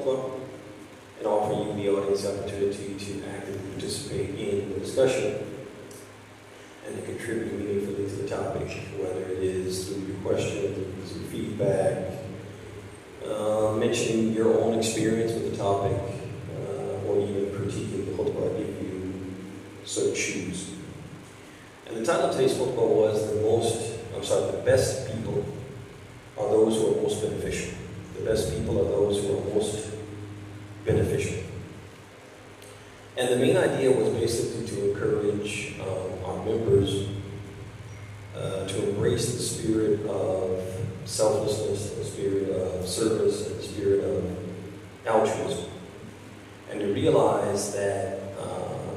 khutbah and offering you, the audience, the opportunity to actively participate in the discussion and to contribute meaningfully to the topic, whether it is through your questions, through feedback, mentioning your own experience with the topic, or even critiquing the khutbah if you so choose. And the title of today's khutbah was the best people are those who are most beneficial. The best people are those who are most beneficial. And the main idea was basically to encourage our members to embrace the spirit of selflessness, the spirit of service, and the spirit of altruism. And to realize that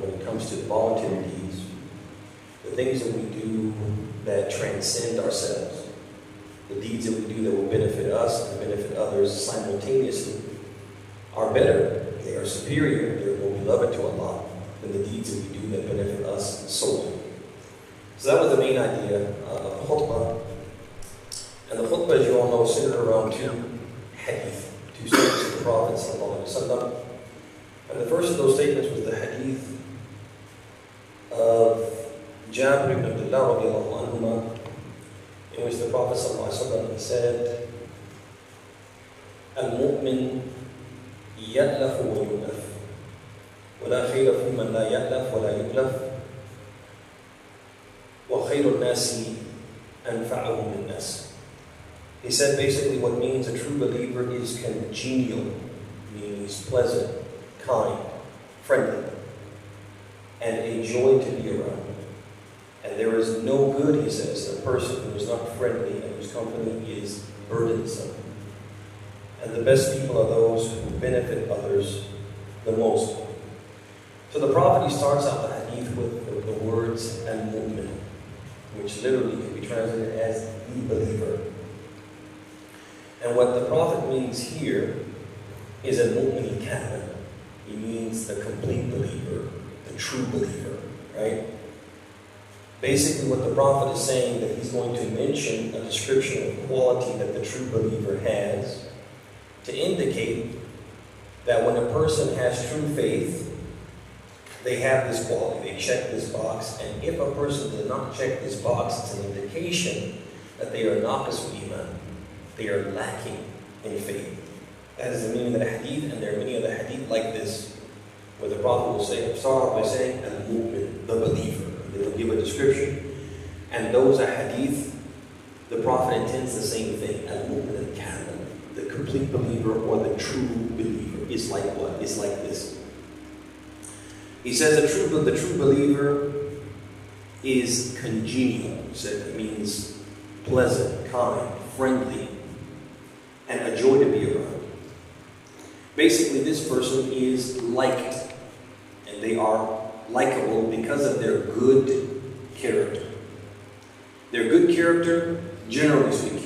when it comes to voluntary deeds, the things that we do that transcend ourselves, the deeds that we do that will benefit us and benefit others simultaneously, are better, they are superior, they are more beloved to Allah than the deeds that we do that benefit us solely. So that was the main idea of the khutbah. And the khutbah, as you all know, centered around two hadith, two statements of the Prophet ﷺ. And the first of those statements was the hadith of Jabir ibn Abdullah radiallahu anhuma, in which the Prophet ﷺ said, Al-mu'min يألف ويؤلف ولا خير في من لا يألف ولا يؤلف وخير الناس أنفعهم للناس. He said basically what means a true believer is congenial, meaning he's pleasant, kind, friendly, and a joy to be around. And there is no good, he says, in a person who is not friendly and whose company is burdensome. And the best people are those who benefit others the most. So the Prophet, he starts out the hadith with the words al-mu'min, which literally can be translated as the believer. And what the Prophet means here is al-mu'min kamil. He means the complete believer, the true believer, right? Basically what the Prophet is saying, that he's going to mention a description of quality that the true believer has, to indicate that when a person has true faith, they have this quality, they check this box, and if a person does not check this box, it's an indication that they are naqis iman, they are lacking in faith. That is the meaning of the hadith, and there are many other hadith like this, where the Prophet will start off by saying, al-mu'min, the believer. They will give a description, and those are hadith, the Prophet intends the same thing, al-mu'min al-kamil. The complete believer or the true believer is like what? Is like this. He says the true believer is congenial. He said it means pleasant, kind, friendly, and a joy to be around. Basically, this person is liked, and they are likable because of their good character. Their good character, generally speaking,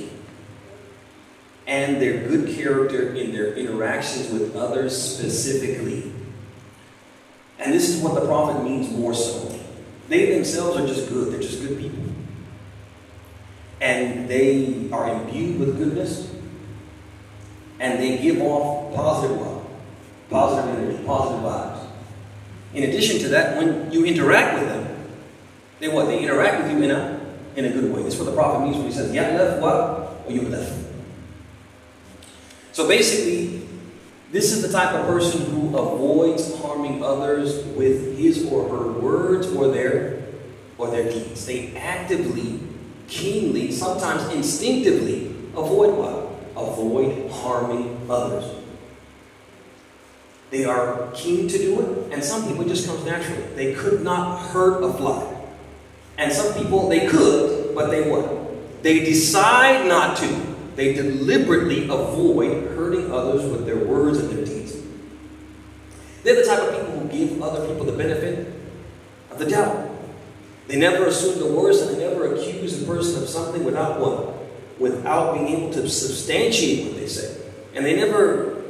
and their good character in their interactions with others specifically. And this is what the Prophet means more so. They themselves are just good. They're just good people. And they are imbued with goodness. And they give off positive love, positive energy, positive vibes. In addition to that, when you interact with them, they what? They interact with you in a good way. That's what the Prophet means when he says, Ya'laf wa yu'laf. So basically, this is the type of person who avoids harming others with his or her words or their deeds. They actively, keenly, sometimes instinctively avoid what? Avoid harming others. They are keen to do it, and some people it just comes naturally. They could not hurt a fly. And some people, they could, but they what? They decide not to. They deliberately avoid hurting others with their words and their deeds. They're the type of people who give other people the benefit of the doubt. They never assume the worst, and they never accuse a person of something without what? Without being able to substantiate what they say. And they never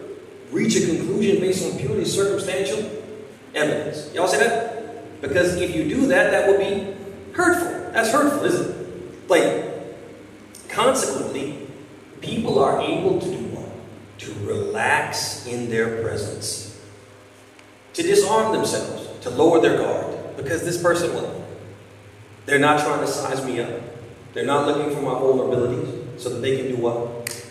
reach a conclusion based on purely circumstantial evidence. Y'all see that? Because if you do that, that would be hurtful. That's hurtful, isn't it? Like, consequently, people are able to do what? to relax in their presence, to disarm themselves, to lower their guard. Because this person will. They're not trying to size me up. They're not looking for my vulnerabilities so that they can do what?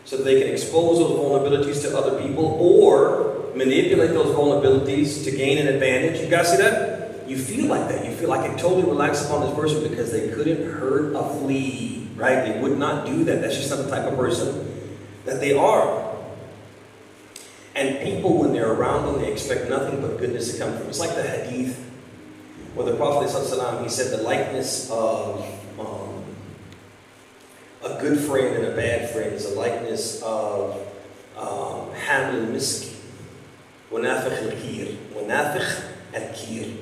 So that they can expose those vulnerabilities to other people or manipulate those vulnerabilities to gain an advantage. You guys see that? You feel like that. You feel like I totally relaxed upon this person because they couldn't hurt a flea, right? They would not do that. That's just not the type of person that they are. And people, when they're around them, they expect nothing but goodness to come from them. It's like the hadith where the Prophet ﷺ, he said the likeness of a good friend and a bad friend is a likeness of Hamil al-Misk wa Nafikh al-Kir. Wa Nafikh al-Kir.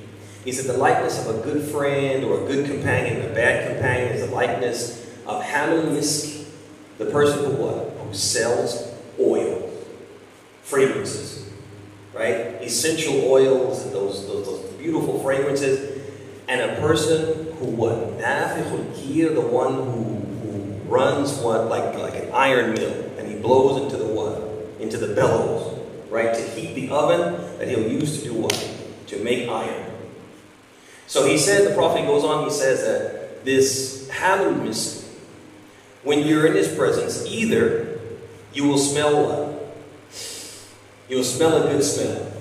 He said the likeness of a good friend or a good companion and a bad companion is the likeness of Hamil al-Misk, the person who what? Who sells oil, fragrances, right? Essential oils and those beautiful fragrances. And a person who what? Nafikh al-Kir, the one who runs what like an iron mill, and he blows into the what? Into the bellows, right? To heat the oven that he'll use to do what? To make iron. So he said, the Prophet goes on, he says that this Hamil Misk, when you're in his presence, either you will smell what? You will smell a good smell.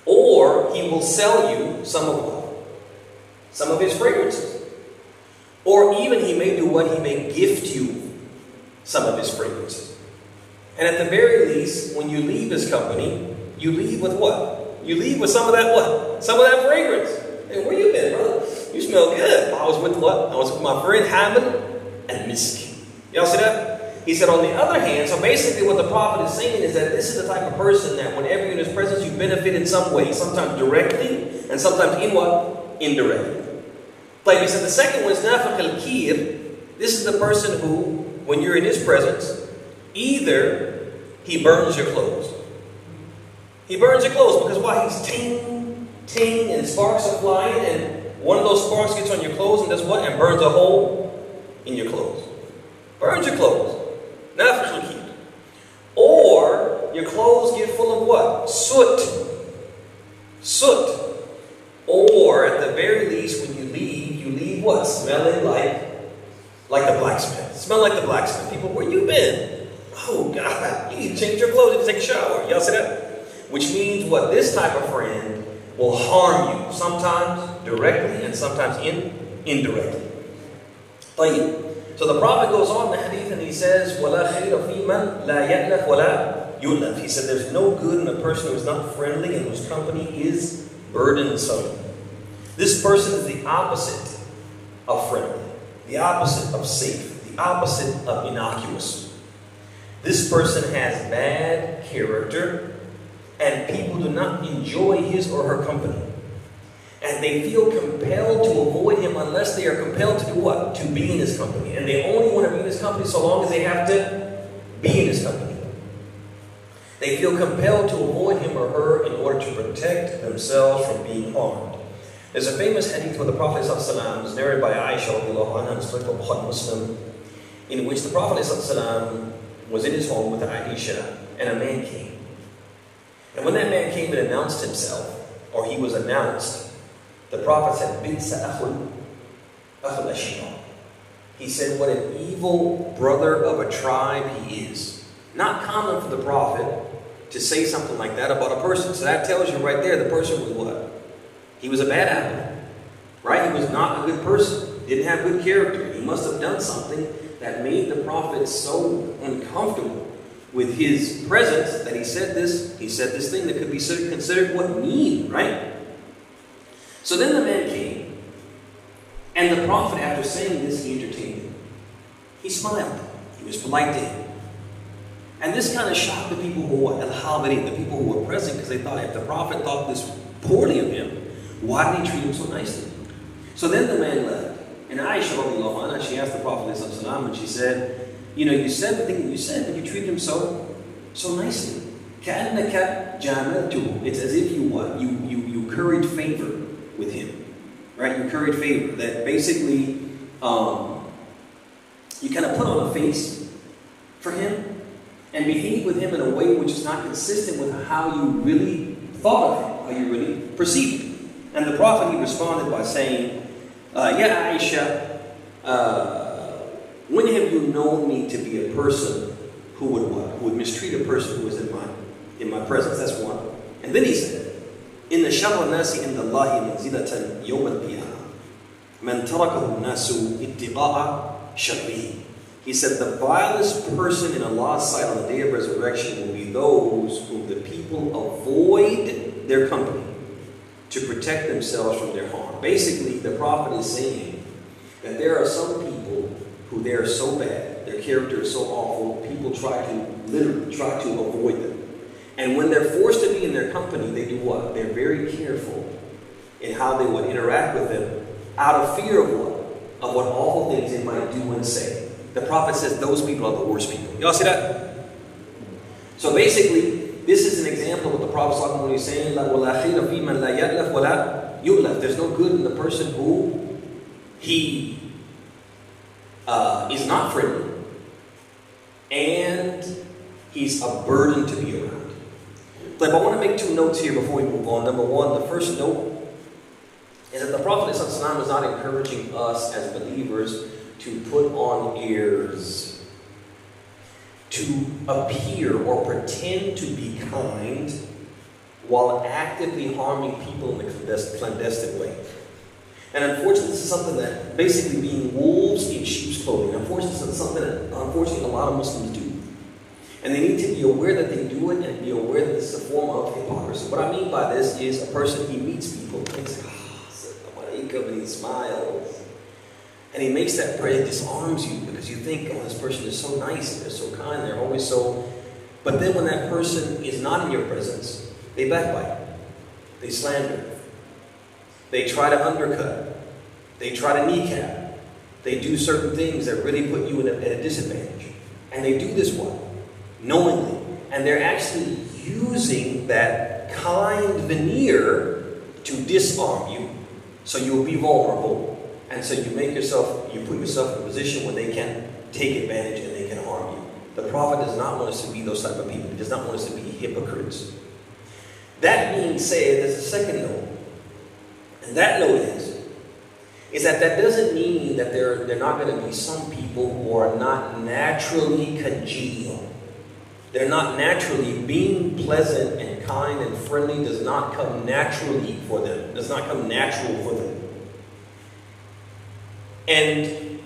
Or he will sell you some of what? Some of his fragrances. Or even he may do what? He may gift you some of his fragrances. And at the very least, when you leave his company, you leave with what? You leave with some of that what? Some of that fragrance. Hey, where you been, brother? You smell good. I was with what? I was with my friend Hamil and Misk. Y'all see that? He said, on the other hand, so basically what the Prophet is saying is that this is the type of person that whenever you're in his presence, you benefit in some way. Sometimes directly, and sometimes in what? Indirectly. Like we said, the second one is Nafikh al-Kir. This is the person who, when you're in his presence, either he burns your clothes. He burns your clothes because why? He's ting, ting, and sparks are flying, and one of those sparks gets on your clothes and does what? And burns a hole in your clothes. Burns your clothes. Nafikh al-Kir. Or your clothes get full of what? Soot. Soot. Or at the very least, when you leave what? Smelling like the blacksmith. Smell like the blacksmith. People, where you been? Oh God, you need to change your clothes and take a shower. Y'all see that? Which means what? This type of friend will harm you, sometimes directly and sometimes indirectly. So the Prophet goes on in the hadith and he says, وَلَا خَيْرَ فِي مَنْ لَا يَأْلَفْ وَلَا يُؤْلَفْ. He said there's no good in a person who is not friendly and whose company is burdensome. This person is the opposite of friendly, the opposite of safe, the opposite of innocuous. This person has bad character and people do not enjoy his or her company. And they feel compelled to avoid him unless they are compelled to do what? To be in his company. And they only want to be in his company so long as they have to be in his company. They feel compelled to avoid him or her in order to protect themselves from being harmed. There's a famous hadith where the Prophet ﷺ is narrated by Aisha anha, Muslim, in which the Prophet ﷺ was in his home with Aisha and a man came. And when that man came and announced himself, or he was announced, the Prophet said, Bitsa akhul ashima. He said, what an evil brother of a tribe he is. Not common for the Prophet to say something like that about a person. So that tells you right there, the person was what? He was a bad apple, right? He was not a good person, didn't have good character. He must have done something that made the Prophet so uncomfortable with his presence that he said this thing that could be considered what? Mean, right? So then the man came, and the Prophet, after saying this, he entertained him. He smiled. He was polite to him. And this kind of shocked the people who were al-hadirin, the people who were present, because they thought if the Prophet thought this poorly of him, why did he treat him so nicely? So then the man left. And Aisha, she asked the Prophet ﷺ, and she said, you said the thing that you said, but you treated him so nicely. كَأَنَّكَ جَامَلْتُهُ. It's as if you curried favor with him. Right? You curried favor. That basically, you kind of put on a face for him, and behave with him in a way which is not consistent with how you really thought of him, how you really perceived him. And the Prophet, he responded by saying, Ya Aisha, when have you known me to be a person who would what? Who would mistreat a person who was in my presence? That's one. And then he said, إن شر الناس عند الله منزلة يوم القيامة من تركه الناس اتقاء شره. He said, the vilest person in Allah's sight on the day of resurrection will be those whom the people avoid their company to protect themselves from their harm. Basically, the Prophet is saying that there are some people who they are so bad, their character is so awful, people literally try to avoid them. And when they're forced to be in their company, they do what? They're very careful in how they would interact with them out of fear of what? Of what awful things they might do and say. The Prophet says those people are the worst people. Y'all see that? So basically, this is an example of what the Prophet when he's saying, there's no good in the person who he is not friendly. And he's a burden to be around. But I want to make two notes here before we move on. Number one, the first note is that the Prophet is not encouraging us as believers to put on airs, to appear or pretend to be kind while actively harming people in a clandestine way. And unfortunately, this is something that basically being wolves in sheep's clothing. Unfortunately, this is something that a lot of Muslims do. And they need to be aware that they do it and be aware that this is a form of hypocrisy. What I mean by this is a person, he meets people and he's like, and he smiles. And he makes that prayer, it disarms you because you think, oh, this person is so nice and they're so kind, they're always so... But then when that person is not in your presence, they backbite. They slander. They try to undercut. They try to kneecap. They do certain things that really put you at a disadvantage. And they do this one knowingly. And they're actually using that kind veneer to disarm you so you'll be vulnerable. And so you put yourself in a position where they can take advantage and they can harm you. The Prophet does not want us to be those type of people. He does not want us to be hypocrites. That being said, there's a second note. And that note is that doesn't mean that there are not going to be some people who are not naturally congenial. They're not naturally, being pleasant and kind and friendly does not come naturally for them. Does not come natural for them. And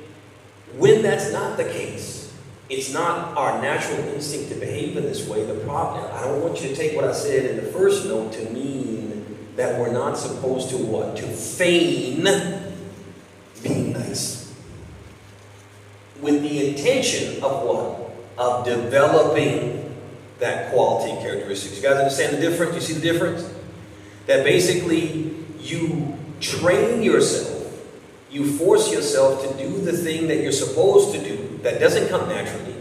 when that's not the case, it's not our natural instinct to behave in this way. The problem, I don't want you to take what I said in the first note to mean that we're not supposed to what? To feign being nice. With the intention of what? Of developing that quality and characteristics. You guys understand the difference? You see the difference? That basically you train yourself. You force yourself to do the thing that you're supposed to do that doesn't come naturally,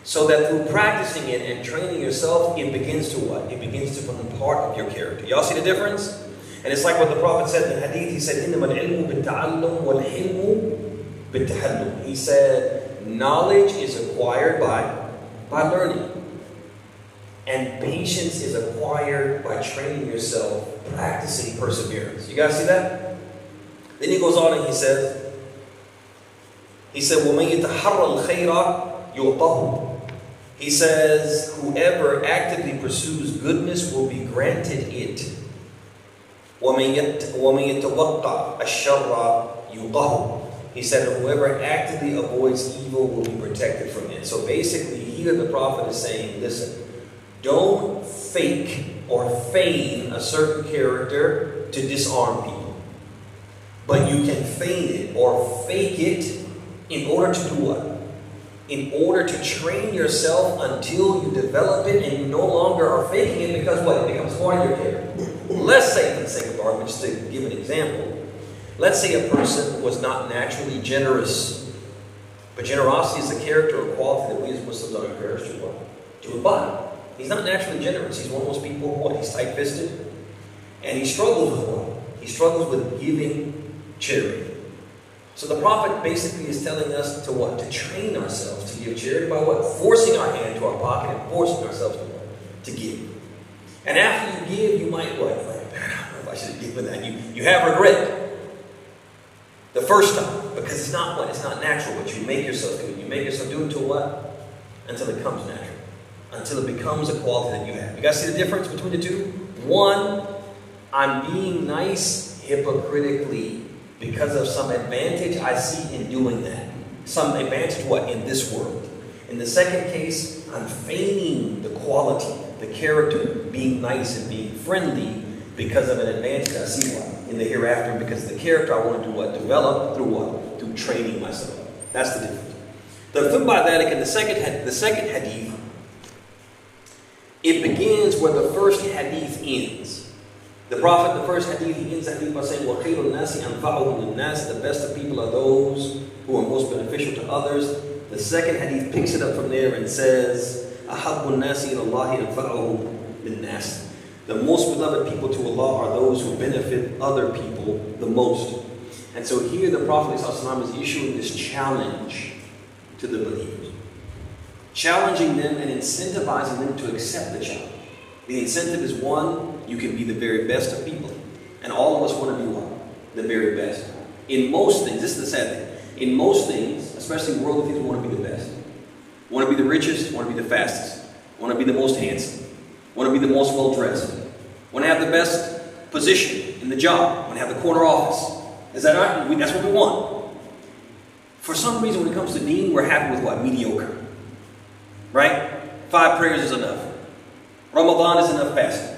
so that through practicing it and training yourself, it begins to what? It begins to become part of your character. Y'all see the difference? And it's like what the Prophet said in the hadith. He said, إِنَّمَا الْعِلْمُ بِالتَّعَلُّمِ وَالْحِلْمُ بِالتَّحَلُّمِ. He said, knowledge is acquired by learning. And patience is acquired by training yourself, practicing perseverance. You guys see that? Then he goes on and he said, وَمَنْ يَتَحَرَّ الْخَيْرَ يُعْطَهُ. He says, whoever actively pursues goodness will be granted it. وَمَنْ يَتَوَقَّعْ الشَّرَّ يُقَهُ. He said, whoever actively avoids evil will be protected from it. So basically, here the Prophet is saying, listen, don't fake or feign a certain character to disarm people. But you can feign it or fake it in order to do what? In order to train yourself until you develop it and you no longer are faking it because what? It becomes part of your character. Let's say, for the sake of argument, just to give an example, let's say a person was not naturally generous. But generosity is a character or quality that we as Muslims are encouraged to what? To embody. He's not naturally generous. He's one of those people who what? He's tight-fisted. And he struggles with what? He struggles with giving charity. So the prophet basically is telling us to what? To train ourselves to give charity by what? Forcing our hand to our pocket and forcing ourselves to what? To give. And after you give, you might what? Like, man, I don't know if I should have given that. You have regret. The first time. Because it's not what? It's not natural, but you make yourself do it. You make yourself do it until what? Until it comes natural. Until it becomes a quality that you have. You guys see the difference between the two? One, I'm being nice hypocritically because of some advantage I see in doing that. Some advantage what? In this world. In the second case, I'm feigning the quality, the character, being nice and being friendly because of an advantage I see what? In the hereafter, because the character I want to do what? Develop through what? Through training myself. That's the difference. The Thumbadatic in the second hadith, it begins where the first hadith ends. The Prophet, the first hadith, he ends the hadith by saying, وَخَيْرُ النَّاسِ أَنْفَعُهُمْ لِلنَّاسِ. The best of people are those who are most beneficial to others. The second hadith picks it up from there and says, أَحَبُّ النَّاسِ إِلَى اللَّهِ أَنْفَعُهُمْ لِلنَّاسِ. The most beloved people to Allah are those who benefit other people the most. And so here the Prophet ﷺ is issuing this challenge to the believers. Challenging them and incentivizing them to accept the challenge. The incentive is one, you can be the very best of people. And all of us want to be what? The very best. In most things, this is the sad thing. In most things, especially worldly things, we want to be the best. We want to be the richest, we want to be the fastest. We want to be the most handsome. We want to be the most well-dressed. We want to have the best position in the job. We want to have the corner office. Is that right? That's what we want. For some reason, when it comes to deen, we're happy with what? Mediocre. Right? 5 prayers is enough. Ramadan is enough fasting.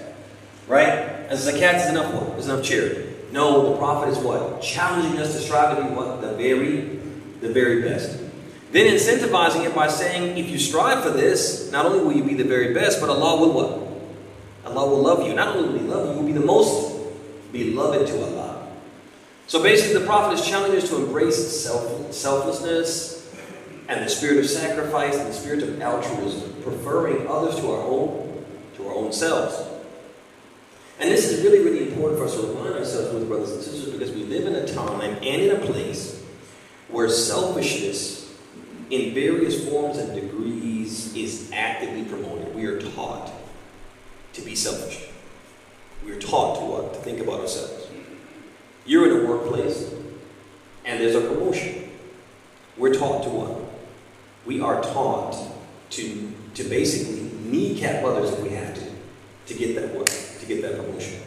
Right? And zakat is enough what? Is enough charity. No, the Prophet is what? Challenging us to strive to be what? The very best. Then incentivizing it by saying, if you strive for this, not only will you be the very best, but Allah will what? Allah will love you. Not only will He love you, you will be the most beloved to Allah. So basically the Prophet is challenging us to embrace selflessness and the spirit of sacrifice and the spirit of altruism, preferring others to our own selves. And this is really, really important for us to remind ourselves with brothers and sisters, because we live in a time and in a place where selfishness in various forms and degrees is actively promoted. We are taught to be selfish. We are taught to what? To think about ourselves. You're in a workplace and there's a promotion. We're taught to what? We are taught to basically kneecap others if we have to get that work, to get that promotion.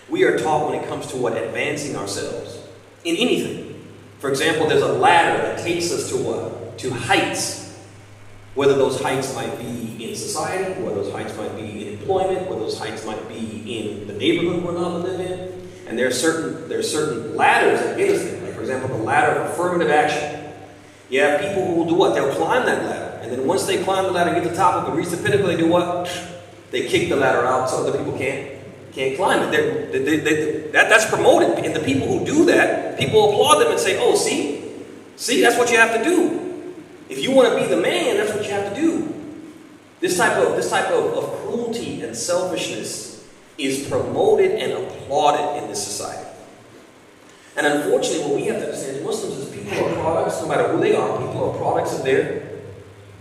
We are taught when it comes to what? Advancing ourselves in anything. For example, there's a ladder that takes us to what? To heights. Whether those heights might be in society, whether those heights might be in employment, whether those heights might be in the neighborhood we're not to live in. And there are certain ladders that get us there. Like, for example, the ladder of affirmative action. You have people who will do what? They'll climb that ladder. And then once they climb the ladder and get to the top of it, reach the pinnacle, they do what? They kick the ladder out so other people can't climb it. That's promoted. And the people who do that, people applaud them and say, oh, see, that's what you have to do. If you want to be the man, that's what you have to do. This type of cruelty and selfishness is promoted and applauded in this society. And unfortunately, what we have to understand as Muslims is people are products, no matter who they are, people are products of their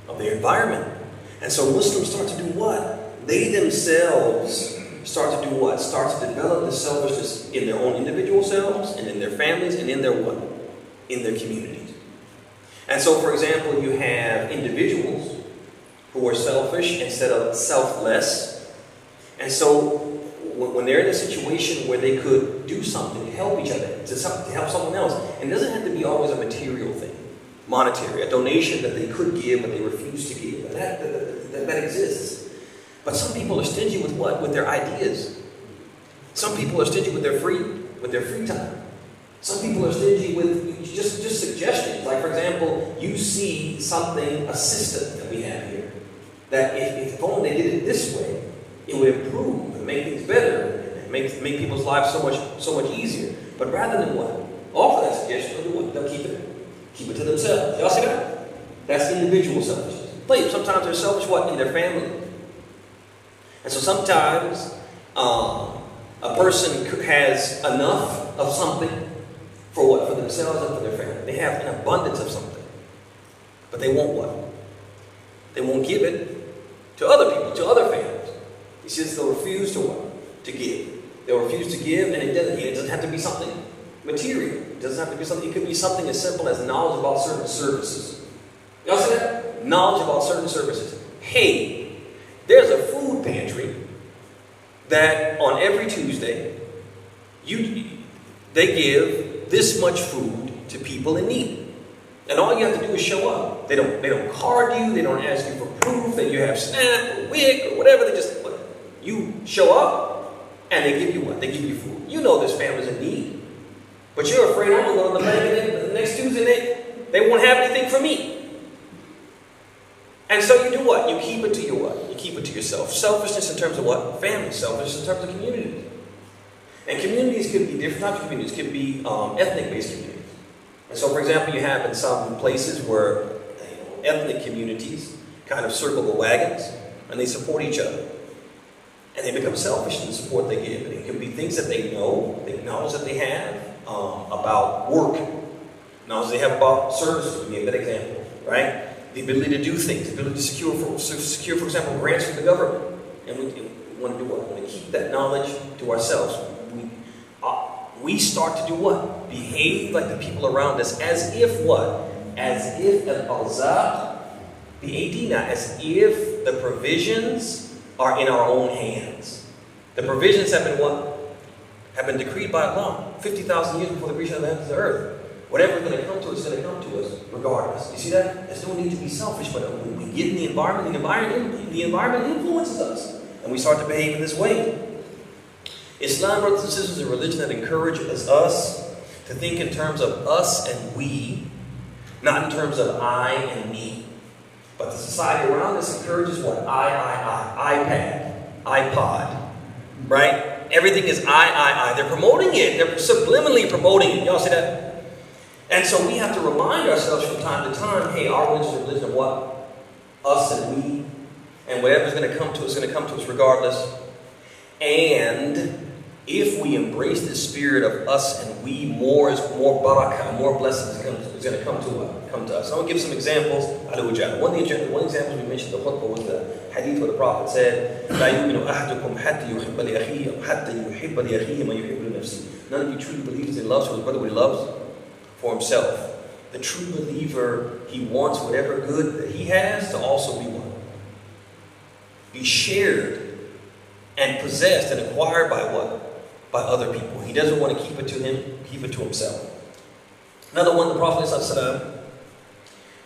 environment. And so Muslims start to do what? They themselves start to do what? Start to develop this selfishness in their own individual selves and in their families and in their what? In their communities. And so, for example, you have individuals who are selfish instead of selfless. And so, when they're in a situation where they could do something to help each other, to help someone else, and it doesn't have to be always a material thing, monetary, a donation that they could give but they refuse to give. That exists. But some people are stingy with what? With their ideas. Some people are stingy with their free time. Some people are stingy with just suggestions. Like, for example, you see something, a system that we have here, that if only they did it this way, it would improve and make things better and make people's lives so much easier. But rather than what? Offer that suggestion, they'll do what? They'll keep it to themselves. Y'all see that? That's individual selfishness. Sometimes they're selfish what? In their family. And so sometimes a person has enough of something for what? For themselves and for their family. They have an abundance of something. But they won't what? They won't give it to other people, to other families. He says they'll refuse to what? To give. They'll refuse to give, and it doesn't have to be something material. It doesn't have to be something. It could be something as simple as knowledge about certain services. Y'all see that? Knowledge about certain services. Hey, there's a food pantry that on every Tuesday, they give this much food to people in need. And all you have to do is show up. They don't card you, they don't ask you for proof that you have SNAP or WIC or whatever. You show up and they give you what? They give you food. You know this family's in need. But you're afraid I'm going to go to the bank and the next Tuesday they won't have anything for me. And so you do what? You keep it to your what? You keep it to yourself. Selfishness in terms of what? Family. Selfishness in terms of community. And communities could be different types of communities. Could be ethnic-based communities. And so, for example, you have in some places where ethnic communities kind of circle the wagons and they support each other. And they become selfish in the support they give. And it could be things that they know, they acknowledge that they have about work. Knowledge they have about services, to give that example, right? The ability to do things, the ability to secure, for example, grants from the government. And we want to do what? We want to keep that knowledge to ourselves. We start to do what? Behave like the people around us as if what? As if al-arzaq, the adina, as if the provisions are in our own hands. The provisions have been what? Have been decreed by Allah 50,000 years before the creation of the heavens and the earth. Whatever is going to come to us is going to come to us regardless. You see that? There's no need to be selfish, but when we get in the environment influences us. And we start to behave in this way. Islam, brothers and sisters, is a religion that encourages us to think in terms of us and we, not in terms of I and me. But the society around us encourages what? iPad, iPod, right? Everything is I. They're promoting it. They're subliminally promoting it. Y'all see that? And so we have to remind ourselves from time to time, hey, our religion is a religion of what? Us and we. And whatever's going to come to us is going to come to us regardless. And if we embrace the spirit of us and we, more barakah, more blessings is going to come to us. I'm going to give some examples. One example we mentioned in the khutbah was the hadith where the Prophet said, لا يؤمن أحدكم حتى يحب لأخيه حتى يحب لأخيه ما يحب لنفسه. None of you truly believes in love for his brother what he loves for himself. The true believer, he wants whatever good that he has to also be one. Be shared and possessed and acquired by what? By other people. He doesn't want to keep it to him, keep it to himself. Another one, the Prophet ﷺ,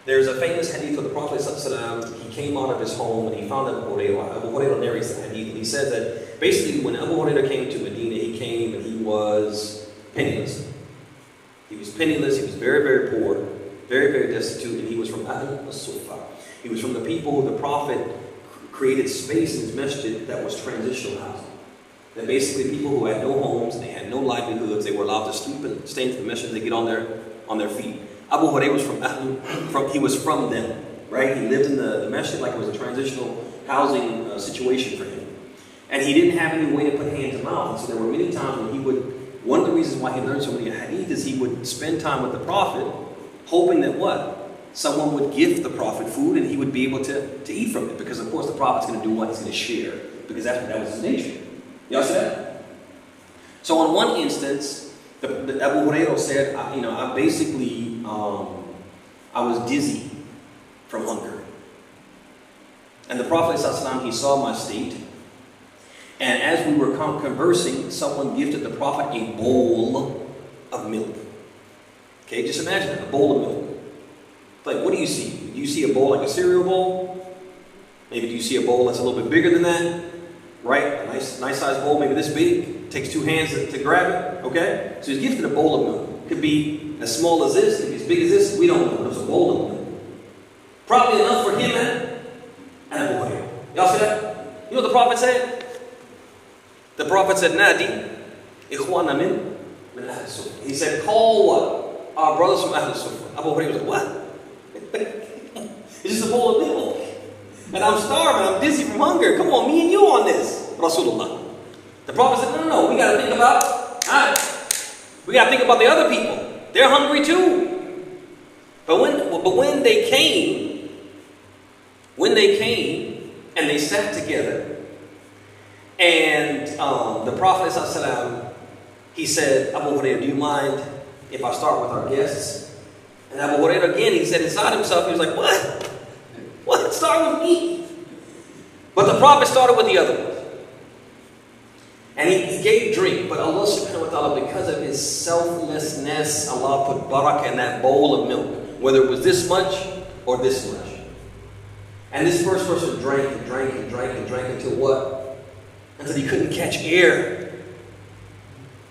there's a famous hadith of the Prophet ﷺ. He came out of his home and he found Abu Hurairah. Abu Hurairah narrates the hadith and he says that basically when Abu Hurairah came to Medina, he came and he was penniless. He was penniless, he was very, very poor, very, very destitute, and he was from Ahl al-Sufa. He was from the people who the Prophet created space in his masjid that was transitional housing. That basically people who had no homes, they had no livelihoods, they were allowed to sleep and stay into the masjid, they get on their feet. Abu Hurairah was from them, right? He lived in the masjid like it was a transitional housing situation for him. And he didn't have any way to put hand to mouth, and so there were many times when one of the reasons why he learned so many hadith is he would spend time with the Prophet, hoping that what? Someone would gift the Prophet food and he would be able to eat from it. Because of course the Prophet's going to do what? He's going to share. Because that was his nature. Y'all see that? So on one instance, the Abu Hurairah said, I basically, I was dizzy from hunger. And the Prophet ﷺ, he saw my state. And as we were conversing, someone gifted the Prophet a bowl of milk. Okay, just imagine that, a bowl of milk. Like, what do you see? Do you see a bowl like a cereal bowl? Maybe do you see a bowl that's a little bit bigger than that? Right? A nice sized bowl, maybe this big. It takes two hands to grab it. Okay? So he's gifted a bowl of milk. It could be as small as this, it could be as big as this. We don't know. It was a bowl of milk. Probably enough for him and Abu Hurairah. Y'all see that? You know what the Prophet said? The Prophet said, Nadi, ikhwana min Ahl Sufa. He said, call what? Our brothers from Ahl Sufa. Abu Hurairah was like, what? It's just a bowl of milk. And I'm starving, I'm dizzy from hunger. Come on, me and you on this. Rasulullah. The Prophet said, no, we got to think about the other people. They're hungry too. But when they came and they sat together, and the Prophet ﷺ, he said, Abu Hurairah, do you mind if I start with our guests? And Abu Hurairah again, he said inside himself, he was like, what? What? Start with me. But the Prophet started with the other ones. And he gave drink, but Allah subhanahu wa ta'ala, because of his selflessness, Allah put barakah in that bowl of milk, whether it was this much or this much. And this first person drank and drank and drank and drank until what? Until he couldn't catch air.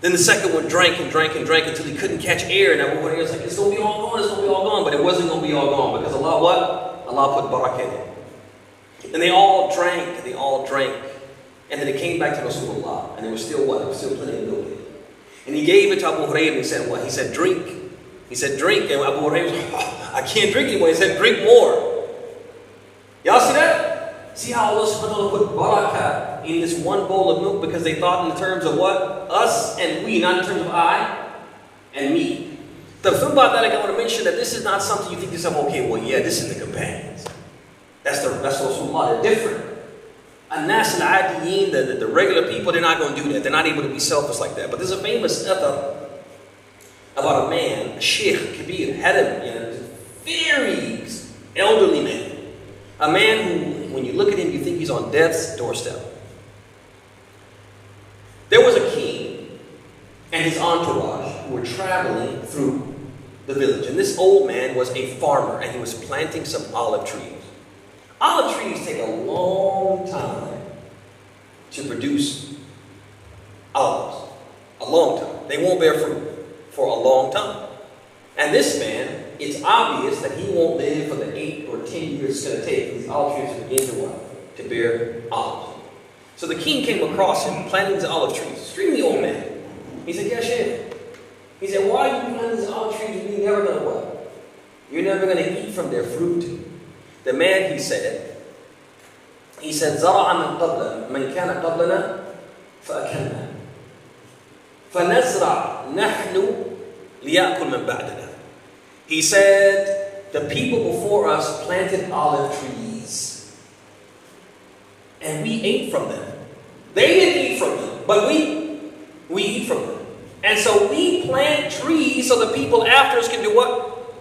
Then the second one drank and drank and drank until he couldn't catch air. And everybody was like, it's going to be all gone, it's going to be all gone. But it wasn't going to be all gone because Allah what? Allah put barakah in it. And they all drank and they all drank. And then it came back to Rasulullah. And there was still what? There was still plenty of milk in it. And he gave it to Abu Hurairah and he said what? He said, drink. He said, drink. And Abu Hurairah was like, oh, I can't drink anymore. He said, drink more. Y'all see that? See how Allah subhanahu wa ta'ala put barakah in this one bowl of milk because they thought in terms of what? Us and we, not in terms of I and me. The thing about that, I want to mention that this is not something you think to yourself, okay, well, yeah, this is the companions. That's Rasulullah. They're different. An-nas al-adiyin, the regular people, they're not going to do that. They're not able to be selfish like that. But there's a famous athar about a man, a sheikh, kabir, haram, very elderly man. A man who, when you look at him, you think he's on death's doorstep. There was a king and his entourage who were traveling through the village. And this old man was a farmer and he was planting some olive trees. Olive trees take a long time to produce olives. A long time. They won't bear fruit for a long time. And this man, it's obvious that he won't live for the 8 or 10 years it's going to take these olive trees to begin to what? To bear olives. So the king came across him planting these olive trees. Extremely old man. He said, yeah, Sheikh. He said, why are you planting these olive trees and you're never going to what? You're never going to eat from their fruit. The man, he said, زرع من كان قبلنا فأكلنا فنزرع نحن ليأكل من بعدنا. He said, the people before us planted olive trees and we ate from them. They didn't eat from them, but we eat from them. And so we plant trees so the people after us can do what?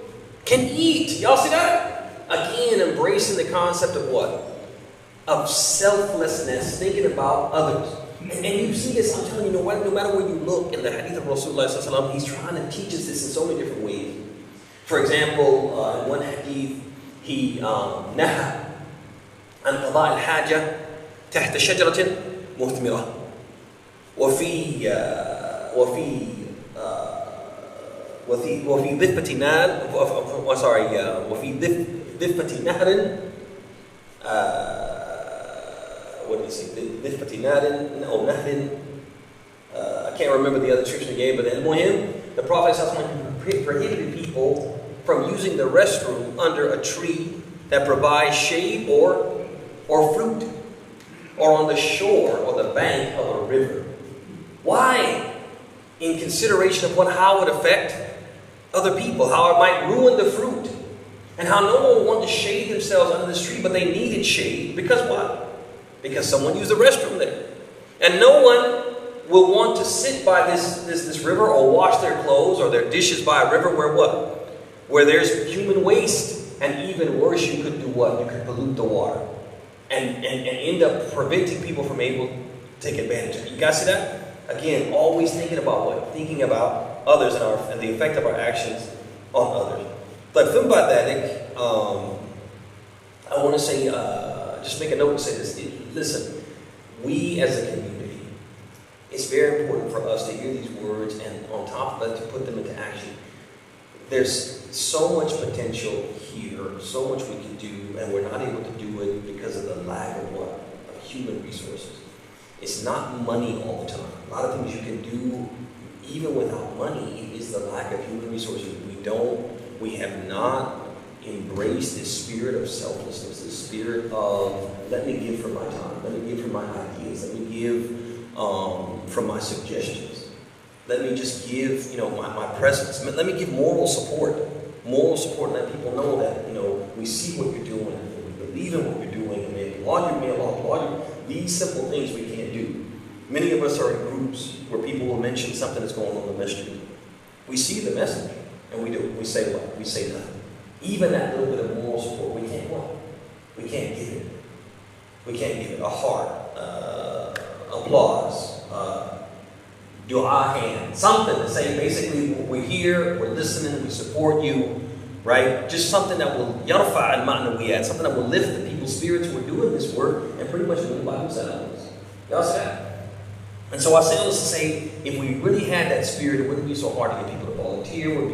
Can eat. Y'all see that? Again, embracing the concept of what? Of selflessness, thinking about others. And you see this, I'm telling you, no matter where you look in the hadith of Rasulullah, he's trying to teach us this in so many different ways. For example, in one hadith, he نهى عن قضاء الحاجة تحت شجرة مثمرة وفي ضفة نار وفي ضفة نهر what did he say? ضفة نار أو نهر. I can't remember the other description he gave, but the Prophet prohibited people from using the restroom under a tree that provides shade or fruit, or on the shore or the bank of a river. Why? In consideration of how it would affect other people, how it might ruin the fruit, and how no one would want to shade themselves under this tree, but they needed shade because what? Because someone used the restroom there, and no one will want to sit by this river or wash their clothes or their dishes by a river where what? Where there's human waste, and even worse, you could do what? You could pollute the water, and end up preventing people from able to take advantage of it. You guys see that? Again, always thinking about what? Thinking about others and the effect of our actions on others. But think about that. I want to say, just make a note and say this. Listen, we as a community, it's very important for us to hear these words and on top of that to put them into action. There's so much potential here, so much we can do, and we're not able to do it because of the lack of what? Of human resources. It's not money all the time. A lot of things you can do even without money is the lack of human resources. We have not embraced this spirit of selflessness, this spirit of let me give from my time, let me give from my ideas, let me give from my suggestions. Let me just give, my presence. Let me give moral support. Moral support, and let people know that, we see what you're doing, and we believe in what you're doing, and they applaud you, may Allah applaud you. These simple things we can't do. Many of us are in groups where people will mention something that's going on in the masjid. We see the message, and we do. We say what? We say nothing. Even that little bit of moral support, we can't what? We can't give it. We can't give it a heart, applause, dua hand, something to say basically we're here, we're listening, we support you, right? Just something that will yarfa al-ma'nawiyat, something that will lift the people's spirits who are doing this work and pretty much doing by themselves. Y'all see that? And so I say all this to say, if we really had that spirit, it wouldn't be so hard to get people to volunteer, or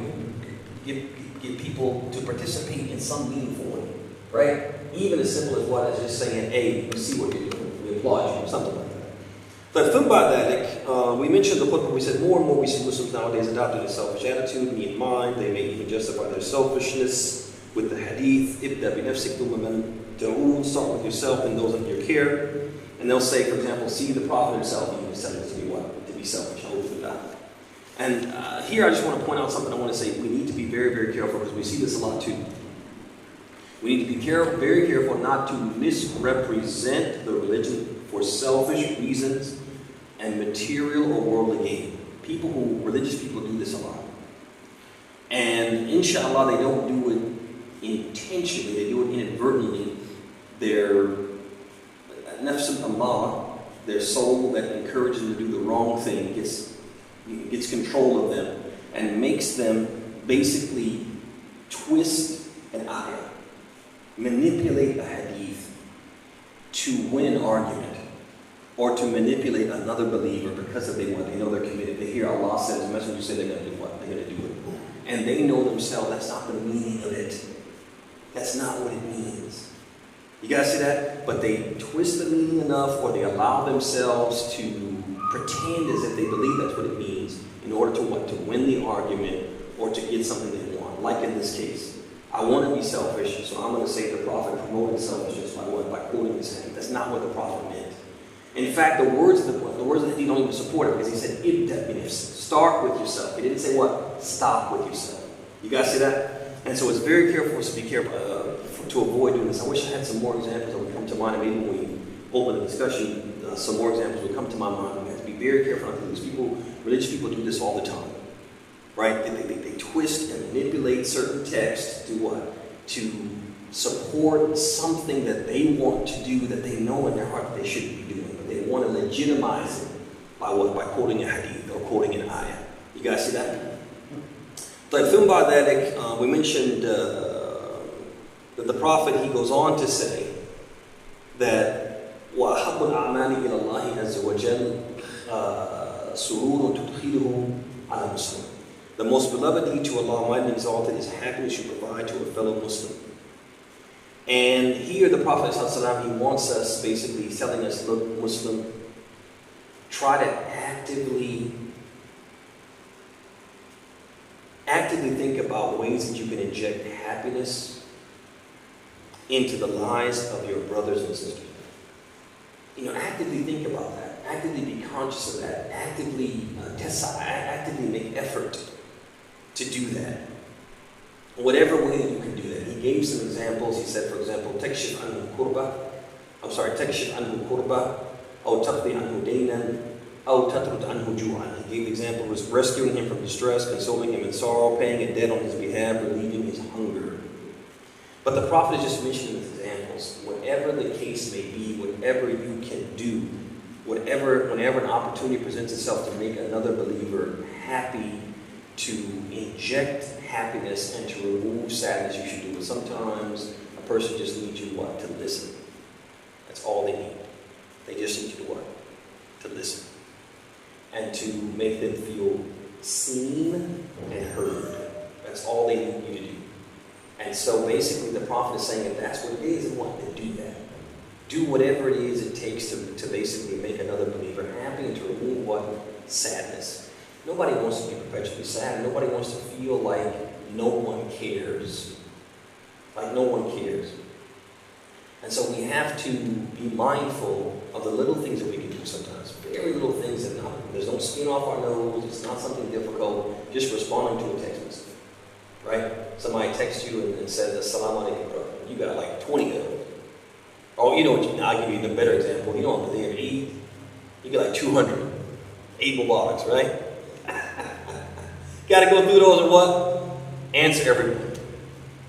get people to participate in some meaningful way, right? Even as simple as what? As just saying, hey, we see what you're doing, we applaud you, something like that. But thumma dhalik, we mentioned the khutbah, we said more and more we see Muslims nowadays adopting a selfish attitude, mean mind, they may even justify their selfishness with the hadith, ibda bi nafsik thumma man ta'ud, start with yourself and those under your care. And they'll say, for example, see the Prophet himself, he was telling us to be what? To be selfish. And here I just want to point out something I want to say. We need to be very, very careful because we see this a lot too. We need to be very careful not to misrepresent the religion for selfish reasons and material or worldly gain. Religious people do this a lot. And inshallah, they don't do it intentionally, they do it inadvertently. Their nafs al-ammara, their soul that encourages them to do the wrong thing, gets control of them and makes them basically twist an ayah, manipulate a hadith to win an argument, or to manipulate another believer because of they know they're committed. They hear Allah says, the messenger say they're going to do what? They're going to do it. And they know themselves that's not the meaning of it. That's not what it means. You guys see that? But they twist the meaning enough, or they allow themselves to pretend as if they believe that's what it means in order to what? To win the argument or to get something they want. Like in this case, I want to be selfish, so I'm going to say the Prophet promoted selfishness by what? By quoting this hadith. That's not what the Prophet meant. In fact, the words of the hadith don't even support it because he said, ibda bi nafsik, start with yourself. He didn't say what? Stop with yourself. You guys see that? And so it's very careful for us to be careful to avoid doing this. I wish I had some more examples that would come to mind. Maybe when we open the discussion, some more examples would come to my mind. We have to be very careful not to do this. Religious people do this all the time. Right? They twist and manipulate certain texts to what? To support something that they want to do that they know in their heart that they shouldn't be doing. But they want to legitimize it by what? By quoting a hadith or quoting an ayah. You guys see that? Like thumma dhalik, we mentioned that the Prophet, he goes on to say that وَأَحَبُّ الْأَعْمَالِ إِلَى اللَّهِ عَزَّ وَجَلَّ سُرُورٌ تُدْخِلُهُ عَلَى مُسْلِمٍ. The most beloved deed to Allah Almighty and Exalted is happiness you provide to a fellow Muslim. And here the Prophet ﷺ, he wants us, basically he's telling us, look, Muslim, try to actively think about ways that you can inject happiness into the lives of your brothers and sisters. Actively think about that. Actively be conscious of that. Actively make effort to do that. Whatever way you can do that. He gave some examples. He said, for example, تكشف عنه كربة أو تقضي عنه دينا أو تطرد عنه جوعا. He gave the example of rescuing him from distress, consoling him in sorrow, paying a debt on his behalf, relieving his hunger. But the Prophet is just mentioning these examples. Whatever the case may be, whatever you can do, whenever an opportunity presents itself to make another believer happy, to inject happiness and to remove sadness, you should do it. Sometimes a person just needs you what? To listen. That's all they need. They just need you to what? To listen. And to make them feel seen and heard. That's all they need you to do. And so basically the Prophet is saying if that's what it is, they want to do that. Do whatever it is it takes to basically make another believer happy and to remove what? Sadness. Nobody wants to be perpetually sad. Nobody wants to feel like no one cares. Like no one cares. And so we have to be mindful of the little things that we can do sometimes. Very little things that there's no skin off our nose. It's not something difficult. Just responding to a text message, right? Somebody texts you and says, "Assalamu alaikum, brother." You got like 20 of them. Oh, you know what? I'll give you the better example. You know, on the day of Eid, you get like 200 Eid Mubaraks, right? Got to go through those and what? Answer everyone.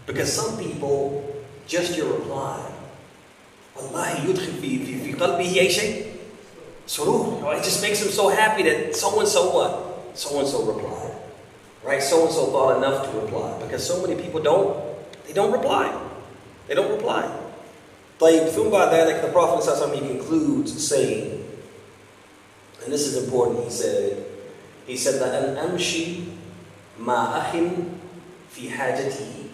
Because some people, just your reply, Wallahi yudkhil fi qalbihi shay. Surur. It just makes them so happy that so-and-so what? So-and-so replied. Right? So-and-so thought enough to reply. Because so many people don't reply. They don't reply. طيب ثم بعد ذلك the Prophet ﷺ, he concludes saying, and this is important, he said that an amshi ma akhin fi hajatihi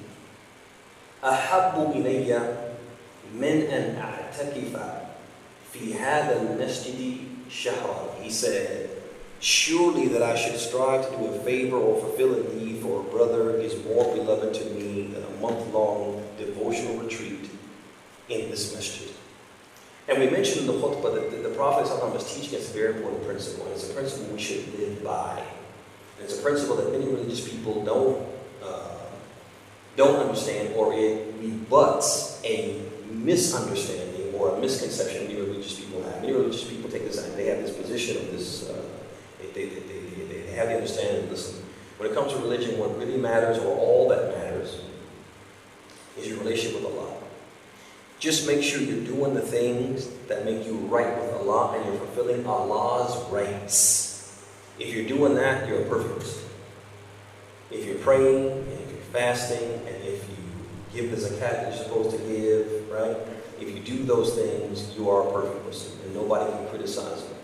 ahabbu ilayya min an a'takifa fi hadha al-masjid shahran. He said, surely that I should strive to do a favor or fulfill a need for a brother is more beloved to me than a month-long devotional retreat in this masjid. And we mentioned in the khutbah that the Prophet ﷺ was teaching us a very important principle, and it's a principle we should live by. And it's a principle that many religious people don't understand, or it rebuts a misunderstanding or a misconception many religious people have. Many religious people take this, they have this position of this, they have the understanding, listen, when it comes to religion, what really matters, or all that matters, is your relationship with Allah. Just make sure you're doing the things that make you right with Allah and you're fulfilling Allah's rights. If you're doing that, you're a perfect Muslim. If you're praying, and if you're fasting, and if you give the zakat that you're supposed to give, right? If you do those things, you are a perfect Muslim, and nobody can criticize you.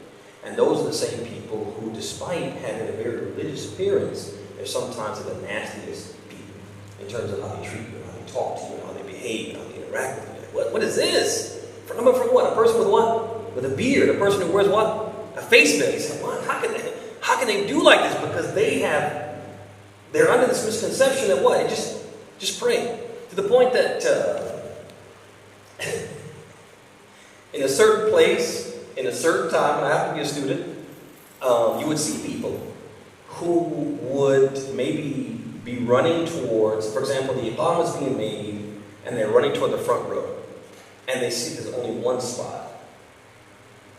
And those are the same people who, despite having a very religious appearance, they're sometimes the nastiest people in terms of how they treat you, how they talk to you, how they behave, how they interact with you. What is this? From what? A person with what? With a beard. A person who wears what? A face veil. You say, what? How can they do like this? Because they're under this misconception that what? Just pray. To the point that in a certain place, in a certain time, when I have to be a student, you would see people who would maybe be running towards, for example, the iqamah is being made, and they're running toward the front row. And they see there's only one spot.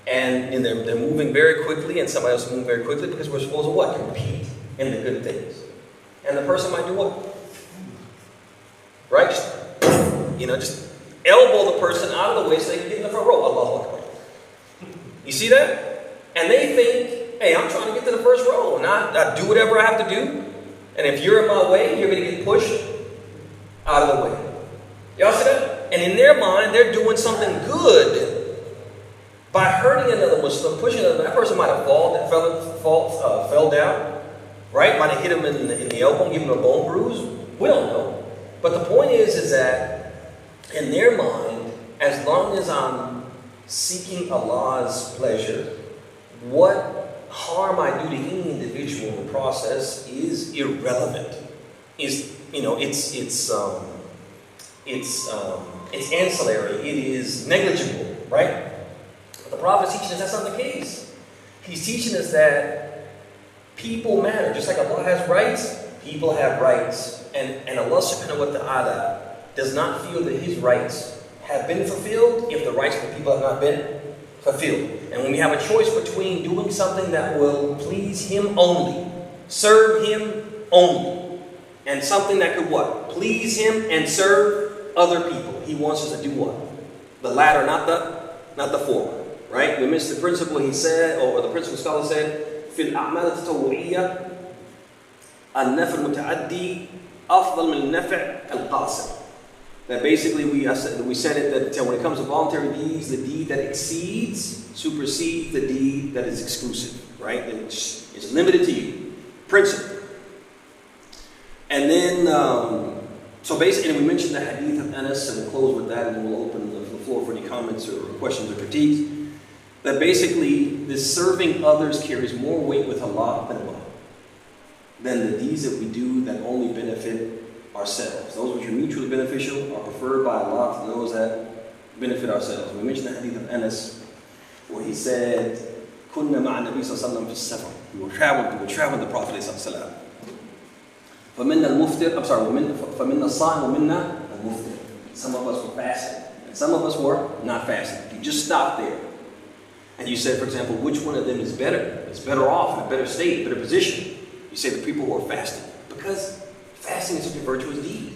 And they're moving very quickly, and somebody else is moving very quickly, because we're supposed to what? Compete in the good things. And the person might do what? Right? Just elbow the person out of the way so they can get in the front row. Allahu Akbar. You see that? And they think, hey, I'm trying to get to the first row, and I do whatever I have to do. And if you're in my way, you're going to get pushed out of the way. Y'all see that? And in their mind, they're doing something good by hurting another Muslim, pushing another. That person might have fell down, right? Might have hit him in the elbow, give him a bone bruise. We don't know. But the point is that in their mind, as long as I'm seeking Allah's pleasure, what harm I do to any individual in the process is irrelevant. It's ancillary. It is negligible, right? But the Prophet is teaching us that's not the case. He's teaching us that people matter. Just like Allah has rights, people have rights. And Allah subhanahu wa ta'ala does not feel that His rights have been fulfilled if the rights of the people have not been fulfilled. And when we have a choice between doing something that will please Him only, serve Him only, and something that could what? Please Him and serve other people. He wants us to do what? The latter, not the former. Right? We missed the principle he said, or the principle scholar said, في الأعمال التطوعية النفع المتعدي أفضل من النفع القاصر. That basically we said it that when it comes to voluntary deeds, the deed that supersedes the deed that is exclusive. Right? It's limited to you. Principle. And then so basically, we mentioned the hadith of Anas, and we'll close with that, and then we'll open the floor for any comments or questions or critiques. That basically, this serving others carries more weight with Allah than the deeds that we do that only benefit ourselves. Those which are mutually beneficial are preferred by Allah to those that benefit ourselves. We mentioned the hadith of Anas, where he said, كنا مع النبي صلى الله عليه وسلم في السفر. We were traveling with the Prophet صلى الله عليه وسلم. فمنا المفطر, فمنا الصائم ومنا المفطر. Some of us were fasting, and some of us were not fasting. If you just stop there, and you said, for example, which one of them is better? It's better off in a better state, better position. You say the people who are fasting, because fasting is such a virtuous deed.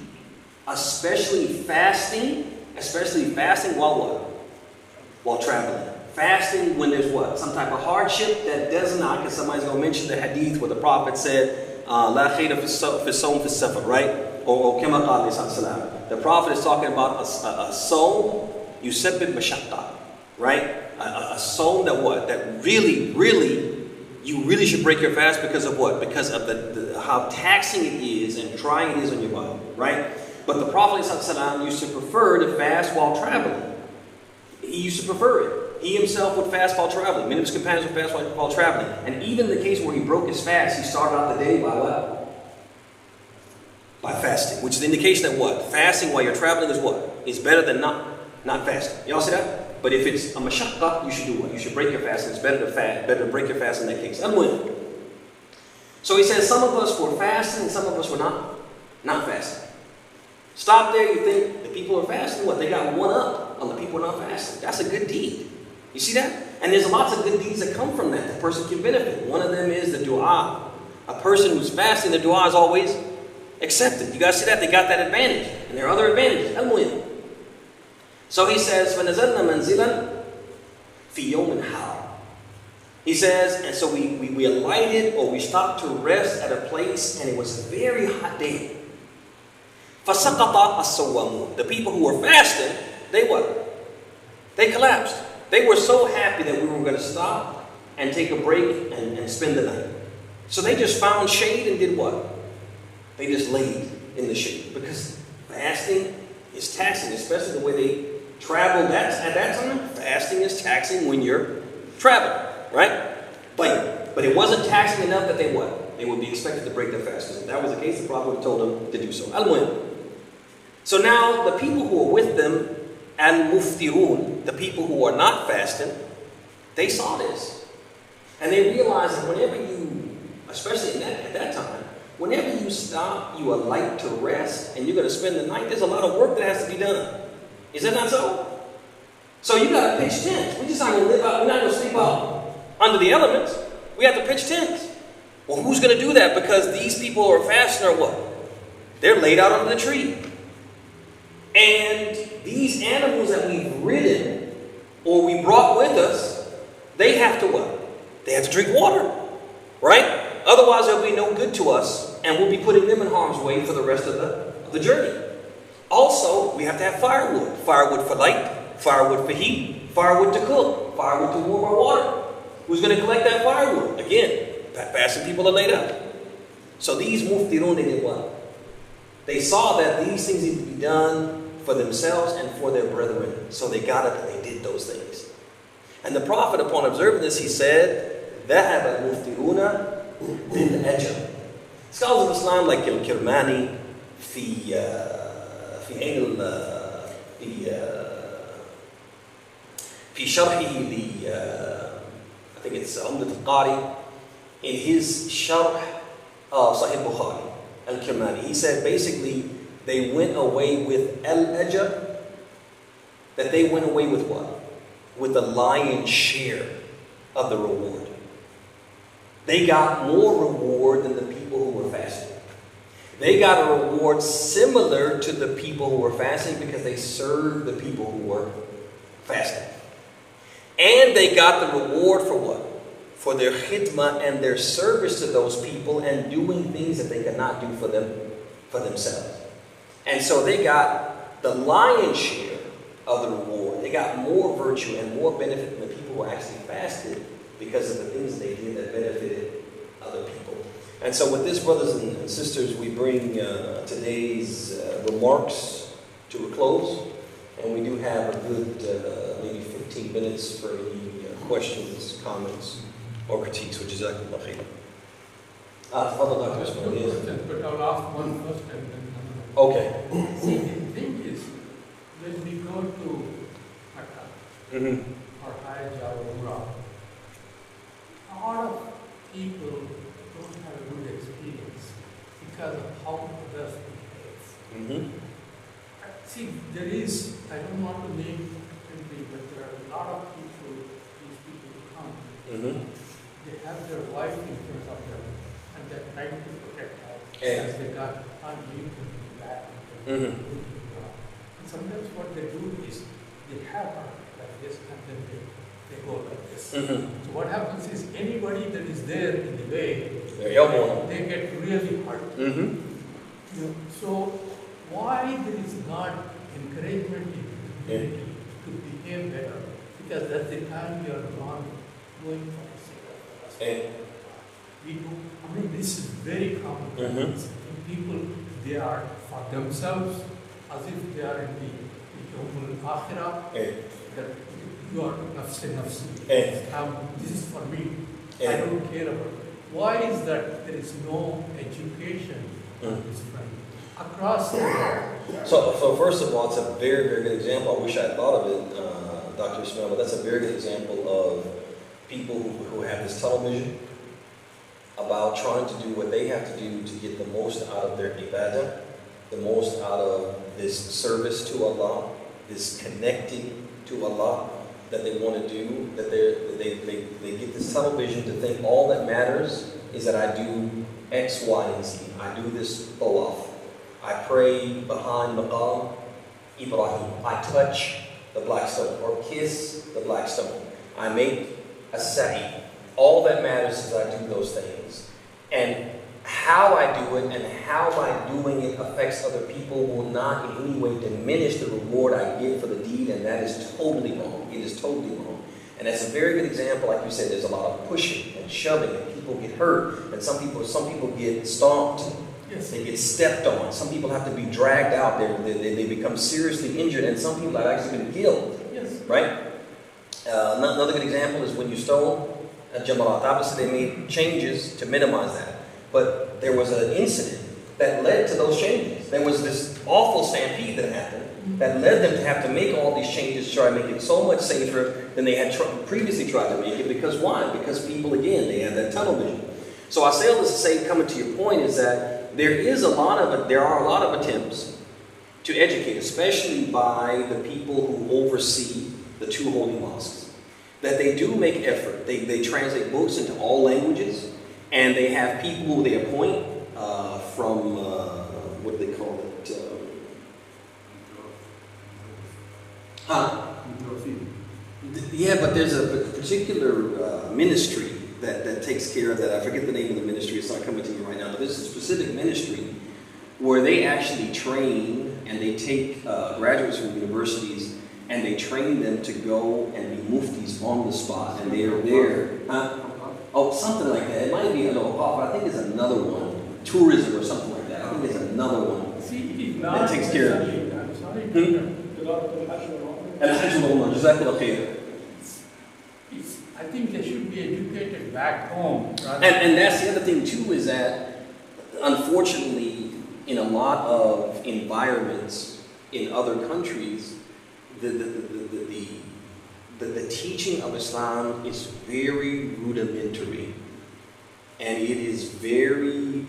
Especially fasting while what? While traveling. Fasting when there's what? Some type of hardship that does not, because somebody's going to mention the hadith where the Prophet said, La khayra fi sawm fi safar, right? Or kama qala alayhi salam. The Prophet is talking about a sawm, yusabbib mashaqqa, right? A sawm that what? That really, you really should break your fast because of what? Because of how taxing it is and trying it is on your body, right? But the Prophet ﷺ used to prefer to fast while traveling. He used to prefer it. He himself would fast while traveling. Many of his companions would fast while traveling. And even in the case where he broke his fast, he started out the day by what? By fasting. Which is the indication that what? Fasting while you're traveling is what? Is better than not fasting. Y'all see that? But if it's a mashaqqa, you should do what? You should break your fast. And it's better to break your fast in that case. So he says some of us were fasting and some of us were not fasting. Stop there, you think the people are fasting, what? They got one up on the people who are not fasting. That's a good deed. You see that? And there's lots of good deeds that come from that. The person can benefit. One of them is the dua. A person who's fasting, the dua is always accepted. You guys see that? They got that advantage. And there are other advantages. So he says, فَنَزَلْنَا مَنْزِلًا فِي يَوْمٍ حَارٍ. He says, and so we alighted or we stopped to rest at a place, and it was a very hot day. فَسَقَطَ الصَّوَّامُونَ. The people who were fasting, they what? They collapsed. They were so happy that we were going to stop and take a break and spend the night. So they just found shade and did what? They just laid in the shade. Because fasting is taxing, especially the way they traveled at that time. Fasting is taxing when you're traveling, right? But it wasn't taxing enough that they what? They would be expected to break their fast. Because if that was the case, the Prophet would have told them to do so. So now the people who are with them, al-muftirun, the people who are not fasting, they saw this. And they realized that whenever you, especially at that time, whenever you stop, you alight to rest, and you're going to spend the night, there's a lot of work that has to be done. Is that not so? So you got to pitch tents. We're just not going to live out, we're not going to sleep out under the elements. We have to pitch tents. Well, who's going to do that? Because these people who are fasting are what? They're laid out under the tree. And these animals that we've ridden or we brought with us, they have to what? They have to drink water, right? Otherwise, they'll be no good to us, and we'll be putting them in harm's way for the rest of the journey. Also, we have to have firewood. Firewood for light, firewood for heat, firewood to cook, firewood to warm our water. Who's going to collect that firewood? Again, fasting people are laid out. So these muftirun, they did what? They saw that these things need to be done for themselves and for their brethren. So they got up and they did those things. And the Prophet, upon observing this, he said, ذهب المفطرون بالأجر. Scholars of Islam like Al-Kirmani في شرحه I think it's Umdat al-Qari, in his sharh of Sahih Bukhari, Al-Kirmani, he said basically they went away with al-ajr, that they went away with what? With the lion's share of the reward. They got more reward than the people who were fasting. They got a reward similar to the people who were fasting because they served the people who were fasting. And they got the reward for what? For their khidmah and their service to those people and doing things that they could not do for themselves. And so they got the lion's share of the reward. They got more virtue and more benefit than the people who actually fasted because of the things they did that benefited other people. And so with this, brothers and sisters, we bring today's remarks to a close. And we do have a good maybe 15 minutes for any questions, comments, or critiques, which is exactly what Father Dr. Ismail, yes. But I'll ask one first and then another. Okay. See, the thing is, when we go to Makkah or Hajj or Umrah, people don't have a good experience because of how others behave. Mm-hmm. See, there is, I don't want to name country, but there are a lot of people, these people who come, Mm-hmm. they have their wife in front of them, and they're trying to protect her, Yeah. because they got unlimited back. Mm-hmm. And sometimes what they do is, they have her like this, and then they go like this. Mm-hmm. So what happens is, anybody that is there in the way, They're elbowing. they get really hurt. Mm-hmm. You know, so why there is not encouragement in the community to behave better? Because that's the time you are not going for the sake of us. And, We do, I mean, this is very common. Mhm. People, they are for themselves, as if they are in the Yawmul Akhirah, and, that you are nafsi nafsi. and, This is for me. I and, don't care about it. Why is that there is no education on Mm. this front across the world? so first of all, it's a very, very good example. I wish I had thought of it, Dr. Ismail, but that's a very good example of people who have this tunnel vision about trying to do what they have to do to get the most out of their ibadah, the most out of this service to Allah, this connecting to Allah that they want to do, that they get this tunnel vision to think all that matters is that I do X, Y, and Z. I do this tawaf. I pray behind Maqam Ibrahim. I touch the black stone or kiss the black stone. I make a sa'i. All that matters is I do those things. And how I do it and how my doing it affects other people will not in any way diminish the reward I get for the deed, and that is totally wrong. It is totally wrong. And that's a very good example. Like you said, there's a lot of pushing and shoving, and people get hurt, and some people get stomped. Yes. They get stepped on. Some people have to be dragged out. They become seriously injured, and some people have actually been killed. Yes. Right? Another good example is when you stole at Jamarat. Obviously, they made changes to minimize that. But there was an incident that led to those changes. There was this awful stampede that happened that led them to have to make all these changes to try to make it so much safer than they had previously tried to make it. Because why? Because people, again, they have that tunnel vision. So I say all this to say, coming to your point, is that there are a lot of attempts to educate, especially by the people who oversee the two holy mosques, that they do make effort. They translate books into all languages, and they have people who they appoint from, what do they call it? Yeah, but there's a particular ministry that takes care of that. I forget the name of the ministry. It's not coming to me right now. But there's a specific ministry where they actually train and they take graduates from universities and they train them to go and be muftis on the spot. And they are there. Oh, something like that. It might be a little off, but I think there's another one. Tourism or something like that. I think there's another one. See, it is not That takes care of necessarily- I'm sorry. I think they should be educated back home. And that's the other thing too, is that unfortunately in a lot of environments in other countries, the teaching of Islam is very rudimentary, and it is very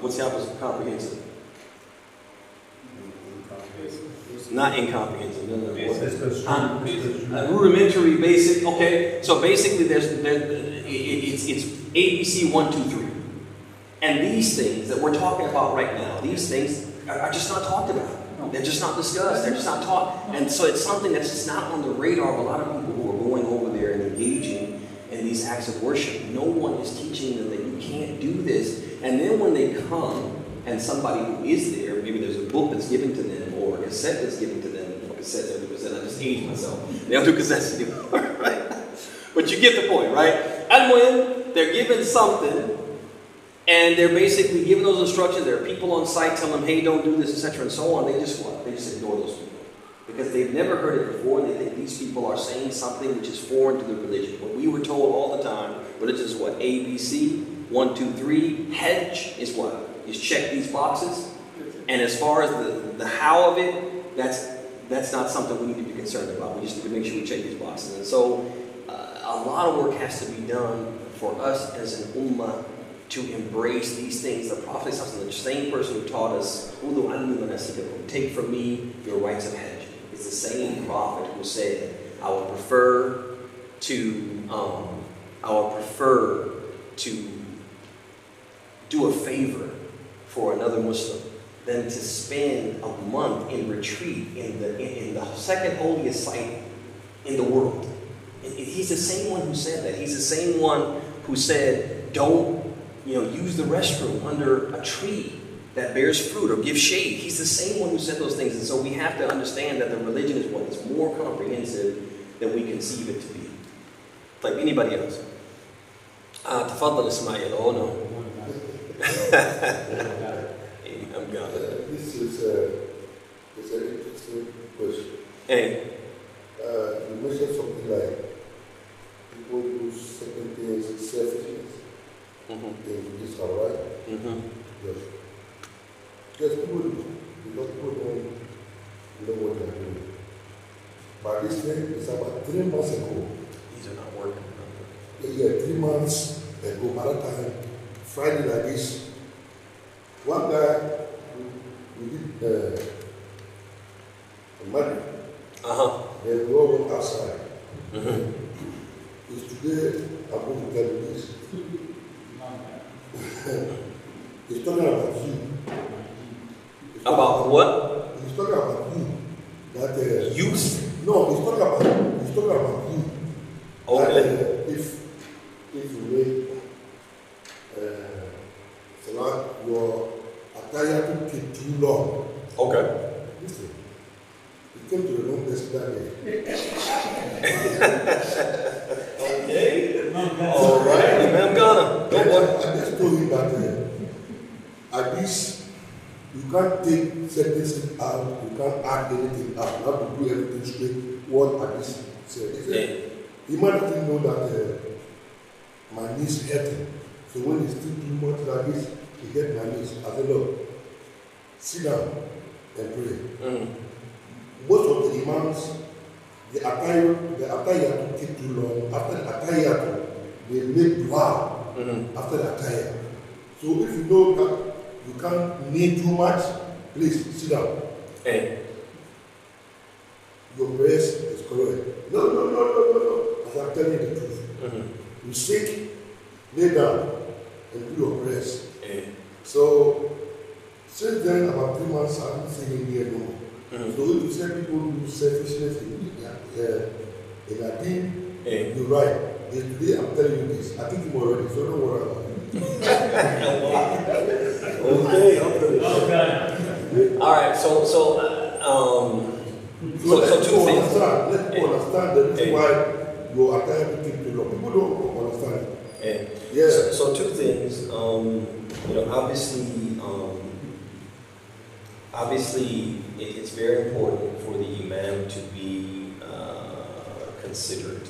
what's the opposite of comprehensive? Not incomprehensive. No. Rudimentary, basic. Okay, so basically, it's ABC 1, 2, 3, and these things that we're talking about right now, these things are just not talked about. They're just not discussed. They're just not taught, and so it's something that's just not on the radar of a lot of people who are going over there and engaging in these acts of worship. No one is teaching them that you can't do this, and then when they come. And somebody who is there, maybe there's a book that's given to them or a cassette that's given to them. Cassettes, I just aged myself. They don't do cassettes anymore, right? But you get the point, right? And when they're given something and they're basically given those instructions, there are people on site telling them, hey, don't do this, etc., and so on. They just what? They just ignore those people. Because they've never heard it before, and they think these people are saying something which is foreign to their religion. What we were told all the time, religion is what? ABC, 1, 2, 3. Hajj is what? Is check these boxes. And as far as the how of it, that's not something we need to be concerned about. We just need to make sure we check these boxes. And so a lot of work has to be done for us as an ummah to embrace these things. The Prophet, the same person who taught us, take from me your rites of Hajj, is the same Prophet who said, I would prefer to do a favor for another Muslim than to spend a month in retreat in the second holiest site in the world. He's the same one who said that. He's the same one who said, don't use the restroom under a tree that bears fruit or gives shade. He's the same one who said those things. And so we have to understand that the religion is what is more comprehensive than we conceive it to be. Like anybody else. Tafaddal Ismail. Oh no. I'm gone. This is an interesting question. Hey. You mentioned something like people do certain things in selfishness. Is that right? Yes. Yes, people do. Because people don't know what they're doing. But this thing is about 3 months ago. These are not working. Yeah, 3 months ago, by that time, Friday like this, one guy we did a marriage. Then we all went outside. It's today I'm going to tell you this. He's talking about you. About what? He's talking about you. That youth? No, he's talking about you. Okay. That, if you make Salah, your attire to take too long. Okay. Listen, you came to the wrong person that day. Okay. All right. I'm gonna. I just told him that at this, you can't take sentences out, you can't add anything out. You have to do everything straight. What at this said. He said, he might not know that my knees hurting. So when he's still too much like this, he hurt my knees. I said, look, sit down and pray. Most of the imams, the attire take too long. After the attire, they make dua after the attire. So if you know that you can't need too much, please sit down. Hey. Your prayers is correct. No. As I'm telling you the truth. You sick, lay down and do your prayers. Hey. So since then, about 3 months, I haven't seen him here no more. So if you say people do selfishness in a team, you're right. Today I'm telling you this. I think him already, so don't worry about it. Okay. All right. So two things. Let people understand the reason why your attire take too long. People don't understand it. Yeah. So two things. Obviously, it's very important for the imam to be considerate.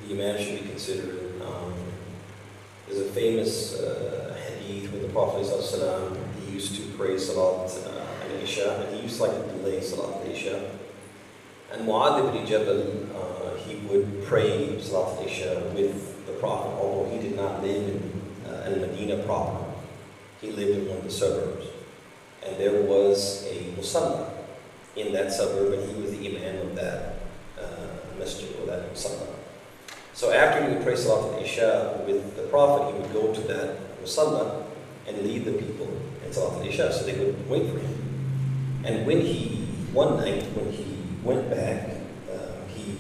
The imam should be considerate. There's a famous hadith with the Prophet ﷺ. He used to pray Salat al-Isha, and he used to like to delay Salat al-Isha. And Mu'adh ibn Jabal, he would pray Salat al-Isha with the Prophet, although he did not live in Al-Medina proper. He lived in one of the suburbs. And there was a musalla in that suburb, and he was the imam of that masjid or that musalla. So after he would pray Salat al-Isha with the Prophet, he would go to that musalla and lead the people in Salat al-Isha, so they would wait for him. And one night when he went back, he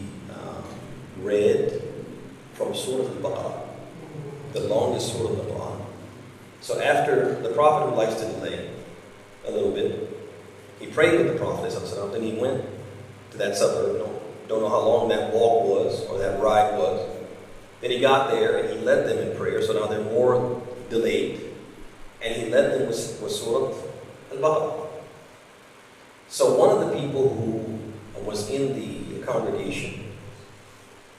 read from Surah Al-Baqarah, the longest Surah Al-Baqarah. So after the Prophet, who likes to delay a little bit, he prayed with the Prophet, then he went to that suburb. Don't know how long that walk was or that ride was. Then he got there and he led them in prayer, so now they're more delayed. And he led them with Surah Al-Baqarah. So one of the people who was in the congregation,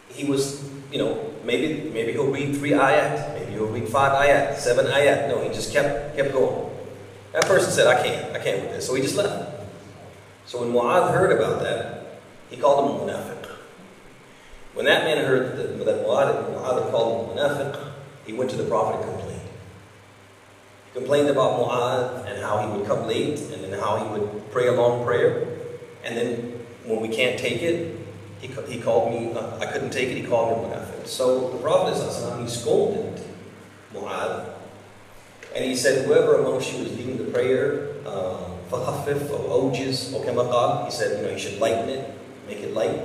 he was, maybe he'll read 3 ayat, maybe he'll read 5 ayat, 7 ayat. No, he just kept going. That person said, I can't with this. So he just left. So when Mu'adh heard about that, he called him a munafiq. When that man heard that Mu'adh called him a munafiq, he went to the Prophet and complained. He complained about Mu'adh and how he would come late and then how he would pray a long prayer. And then when we can't take it, he called me, I couldn't take it, he called me munafiq. So the Prophet, he scolded Mu'adh. And he said, whoever amongst you is leading the prayer, فَخَفِّفْ or أَوْجِزْ or كَمَا قَالَ, he said, you should lighten it, make it light.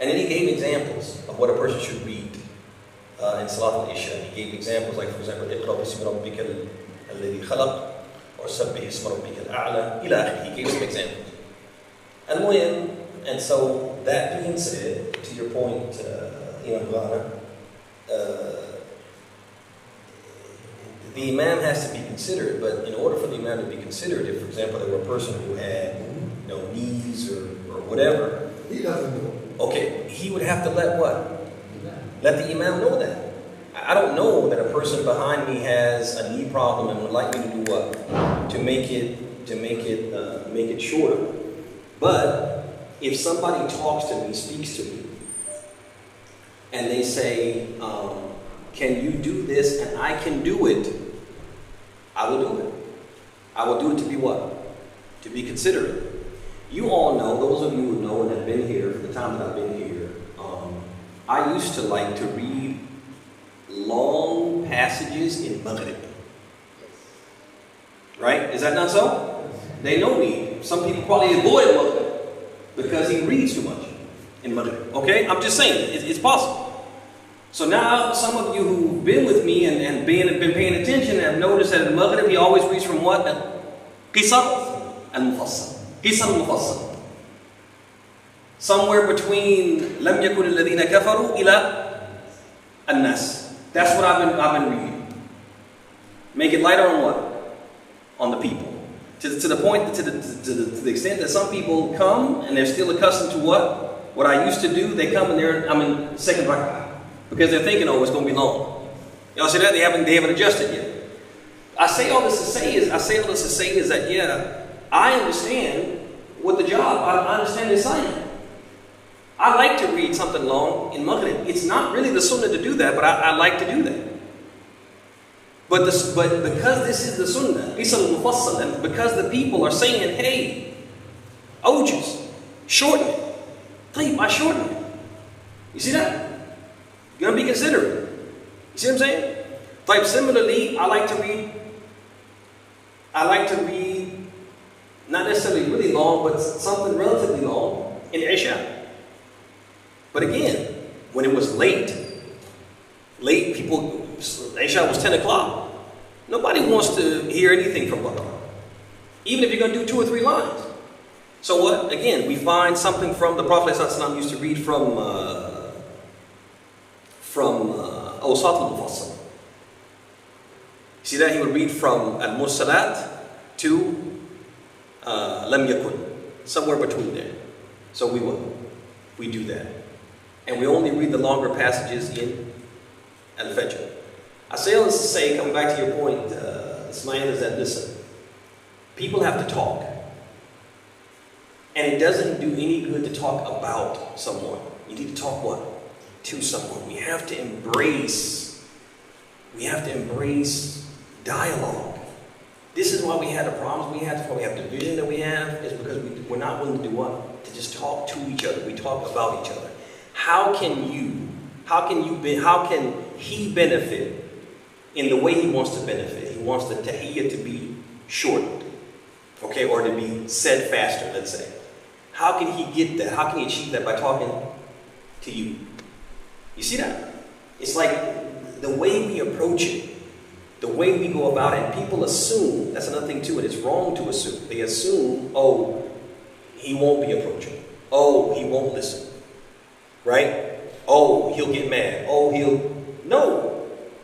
And then he gave examples of what a person should read in Salat al-Isha. He gave examples like, for example, اقرأ باسم ربك الذي خلق or سبح اسم ربك الأعلى إلى آخره. He gave some examples. And so that being said, to your point, Imam Ghana, the imam has to be considered, but in order for the imam to be considered, if, for example, there were a person who had knees or whatever, He doesn't know. okay, he would have to let what? Let the imam know that. I don't know that a person behind me has a knee problem and would like me to do what? To make it shorter. But if somebody talks to me, speaks to me, and they say, can you do this? And I can do it. I will do it. I will do it to be what? To be considerate. You all know, those of you who know and have been here for the time that I've been here, I used to like to read long passages in Maghrib. Right? Is that not so? They know me. Some people probably avoid Maghrib because he reads too much in Maghrib. Okay? I'm just saying, it's possible. So now, some of you who've been with me and been paying attention have noticed that in Maghrib he always reads from what? Qisar al-Mufassal. Qisar al-Mufassal. Somewhere between لَمْ يَكُنِ الَّذِينَ كَفَرُوا إِلَى النَّاسِ. That's what I've been reading. Make it lighter on what? On the people. To the point, to the extent that some people come and they're still accustomed to what I used to do. They come and I'm in second rak'ah. Because they're thinking, it's going to be long. Y'all see that? They haven't adjusted yet. I say all this to say is that, yeah, I understand what the job, I understand the assignment. I like to read something long in Maghrib. It's not really the sunnah to do that, but I like to do that. But because this is the sunnah, and because the people are saying, hey, Ojus, shorten it. Tayyib, I shorten it. You see that? You're going to be considerate. You see what I'm saying? Like similarly, I like to read not necessarily really long, but something relatively long in Isha. But again, when it was late people, Isha was 10 o'clock. Nobody wants to hear anything from Baqarah. Even if you're going to do 2 or 3 lines. So what? Again, we find something from the Prophet ﷺ used to read from Awsat al-Mufassal. See that? He would read from Al-Mursalat to Lam Yakun. Somewhere between there. So we do that. And we only read the longer passages in Al-Fajr. I say all this to say, coming back to your point, Ismail, is that listen, people have to talk. And it doesn't do any good to talk about someone. You need to talk what? To someone. We have to embrace dialogue. This is why we had the problems we had, that's why we have the division that we have, is because we're not willing to do what? To just talk to each other. We talk about each other. How can he benefit in the way he wants to benefit? He wants the tahiyyah to be shortened, okay, or to be said faster, let's say. How can he get that? How can he achieve that? By talking to you. You see that? It's like the way we approach it, the way we go about it, people assume, that's another thing too, and it's wrong to assume. They assume, he won't be approachable. He won't listen. Right? He'll get mad. No.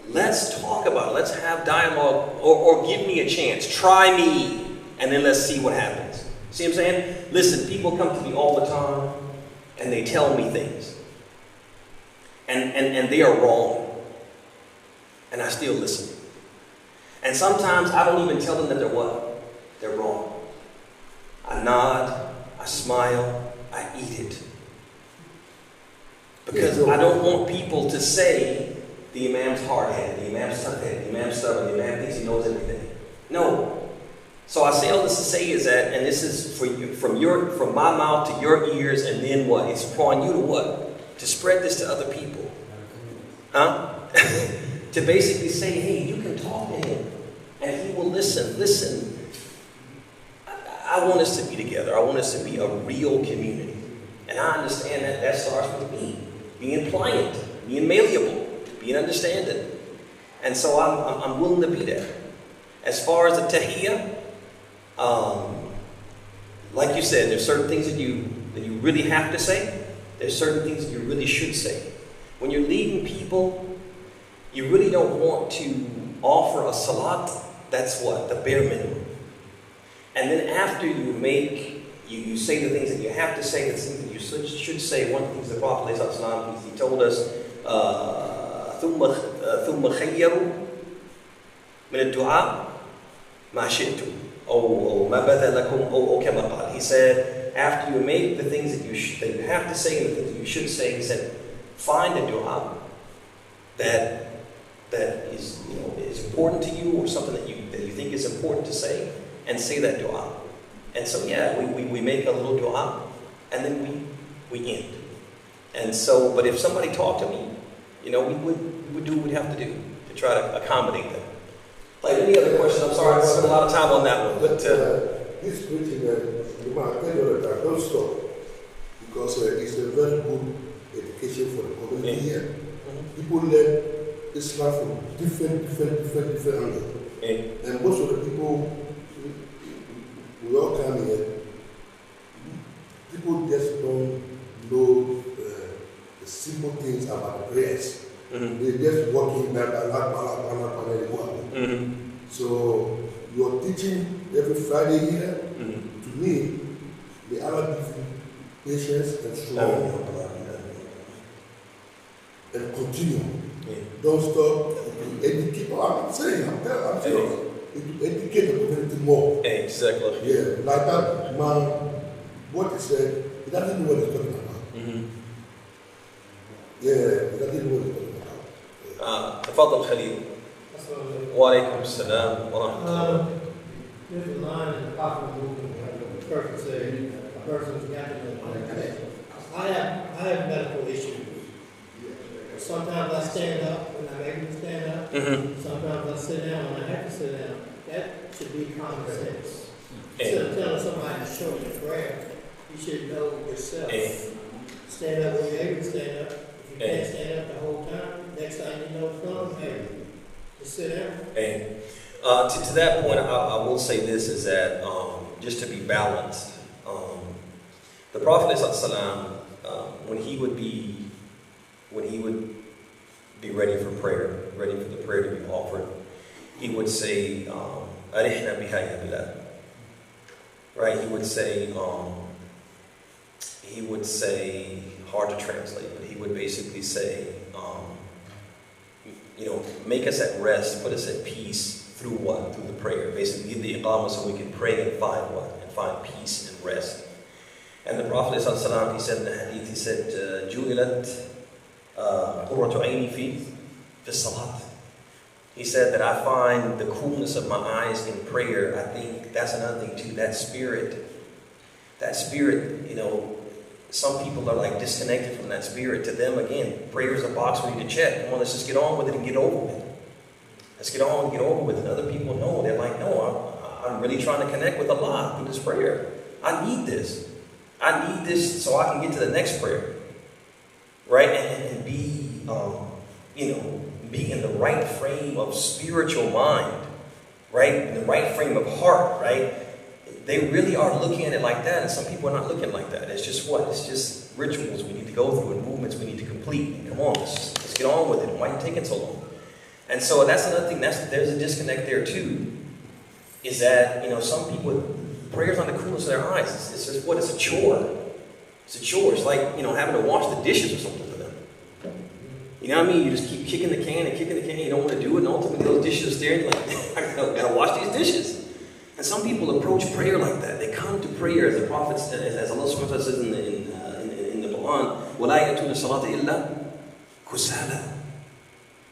Let's talk about it. Let's have dialogue or give me a chance. Try me. And then let's see what happens. See what I'm saying? Listen, people come to me all the time and they tell me things. And they are wrong. And I still listen. And sometimes I don't even tell them that they're what? They're wrong. I nod, I smile, I eat it. Because I don't want people to say the Imam's hard-headed, the Imam's tough-headed, the Imam's stubborn, the Imam thinks he knows everything. No. So I say all this to say is that, and this is for you, from my mouth to your ears, and then what? It's upon you to what? To spread this to other people. Huh? To basically say, hey, you can talk to him, and he will listen. Listen. I want us to be together. I want us to be a real community. And I understand that starts with me. Being pliant, being malleable, being understanding. And so I'm willing to be there. As far as the tahiyyah, like you said, there's certain things that you really have to say. There's certain things that you really should say. When you're leading people, you really don't want to offer a salat. That's what? The bare minimum. And then after you say the things that you have to say, the things that you should say. One of the things the Prophet he told us, ثُمَّ خَيَّرُوا مِنَ الدُّعَاءِ مَا شِئْتُمْ أو ما بدا لكم أو كما قال. He said, after you make the things that you have to say and the things that you should say, he said, find a dua that is is important to you, or something that you think is important to say, and say that dua. And so we make a little dua, and then we end. And so, but if somebody talked to me, we would do what we'd have to do to try to accommodate them. Like any other question, I'm sorry I spent a lot of time on that one, but this preaching, I tell you that don't stop, because it's a very good education for the community here. People learn Islam from different angles, and most of the people we all come here, people just don't know the simple things about prayers. They're just walking back, So your teaching every Friday here, to me, may Allah give you patience and strong and continue. Don't stop. Educate. I'm saying, I'm serious. Educate the community more. Exactly. Yeah, like that man, what he said, he doesn't know what he's talking about. Yeah, he doesn't know what he's talking about. تفضل خليل. وعليكم السلام ورحمة الله. There's a line in the Prophet movement where the person said, a person's got to know. I have medical issues. Sometimes I stand up when I'm able to stand up. Sometimes I sit down when I have to sit down. That should be common sense. Instead of telling somebody to show you prayer, you should know yourself. Stand up when you're able to stand up. If you can't stand up the whole time, next time you know it's wrong, hey, just sit down. To that point, I will say this, is that just to be balanced, the Prophet ﷺ, when he would be ready for prayer, ready for the prayer to be offered, he would say, "Arihna biha ya Bilal." Right? He would say, hard to translate, but he would basically say, make us at rest, put us at peace through what? Through the prayer. Basically, give the iqamah so we can pray and find what? And find peace and rest. And the Prophet ﷺ, he said in the hadith, he said, "Ju'ilat qurratu ayni fi salat." He said that I find the coolness of my eyes in prayer. I think that's another thing too. That spirit, some people are like disconnected from that spirit. To them, again, prayer is a box we need to check. Come on, let's just get on with it and get over with it. Let's get on and get over with it. And other people know, they're like, no, I'm really trying to connect with Allah through this prayer. I need this. I need this so I can get to the next prayer. Right? And be, be in the right frame of spiritual mind. Right? In the right frame of heart. Right? They really are looking at it like that, and some people are not looking like that. It's just what? It's just rituals we need to go through and movements we need to complete. And come on, let's get on with it. Why are you taking so long? And so that's another thing. There's a disconnect there too. Is that some people, prayer's on the coolness of their eyes. It's just what? It's a chore. It's a chore. It's like having to wash the dishes or something for them. You know what I mean? You just keep kicking the can and kicking the can. You don't want to do it, and ultimately those dishes are staring like, I gotta wash these dishes. And some people approach prayer like that. They they come to prayer, as the Prophet, as Allah subhanahu wa ta'ala says in the Quran, وَلَا يَأْتُونَ الصَّلَاةَ إِلَّا كُسَالَى.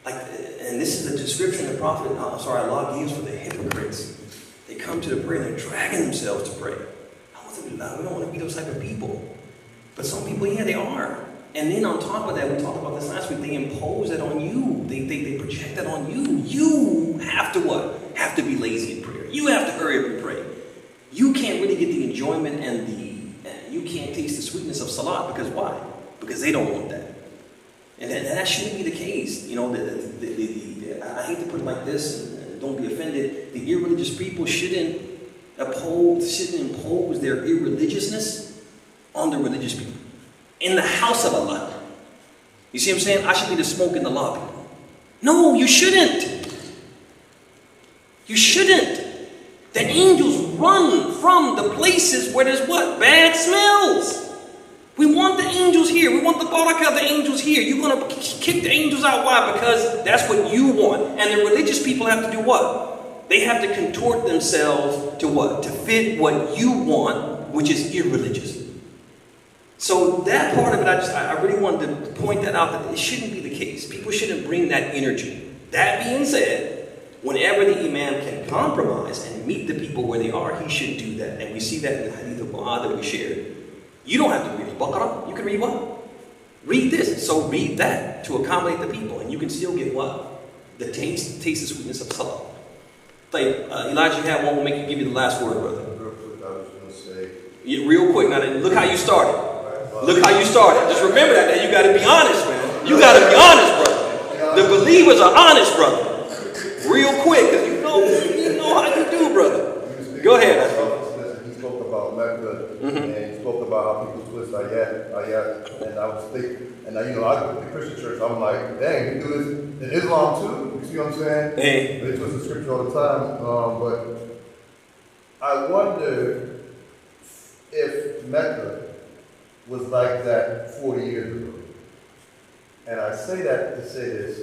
Like, and this is the description the Prophet, Allah gives for the hypocrites. They come to the prayer and they're dragging themselves to pray. We don't want to be those type of people. But some people, yeah, they are. And then on top of that, we talked about this last week, they impose that on you. They project that on you. You have to what? Have to be lazy in prayer. You have to hurry up and pray. You can't really get the enjoyment and you can't taste the sweetness of salat because why? Because they don't want that. And that shouldn't be the case. You know, I hate to put it like this, and don't be offended. The irreligious people shouldn't impose their irreligiousness on the religious people. In the house of Allah. You see what I'm saying? I should be the smoke in the lobby. No, you shouldn't. You shouldn't. The angels run from the places where there's what? Bad smells. We want the angels here. We want the barakah of the angels here. You're going to kick the angels out. Why? Because that's what you want. And the religious people have to do what? They have to contort themselves to what? To fit what you want, which is irreligious. So that part of it, I really wanted to point that out, that it shouldn't be the case. People shouldn't bring that energy. That being said, whenever the imam can compromise and meet the people where they are, he should do that. And we see that in the hadith of Mu'adh that we shared. You don't have to read Al-Baqarah. You can read what? Read this. So read that to accommodate the people. And you can still get what? The taste the sweetness of salah. Like, Elijah, you have one, we'll give you the last word, brother. Real quick, I was going to say. Yeah, real quick. Now, look how you started. Look how you started. Just remember that. You got to be honest, man. You got to be honest, brother. The believers are honest, brother. Real quick, because you know how you do, brother. Go ahead. He spoke about Mecca, and he spoke about how people twist ayat, and I was thinking, and I go to the Christian church, I'm like, dang, we do this in Islam too. You see what I'm saying? Hey. They twist the scripture all the time, but I wonder if Mecca was like that 40 years ago. And I say that to say this.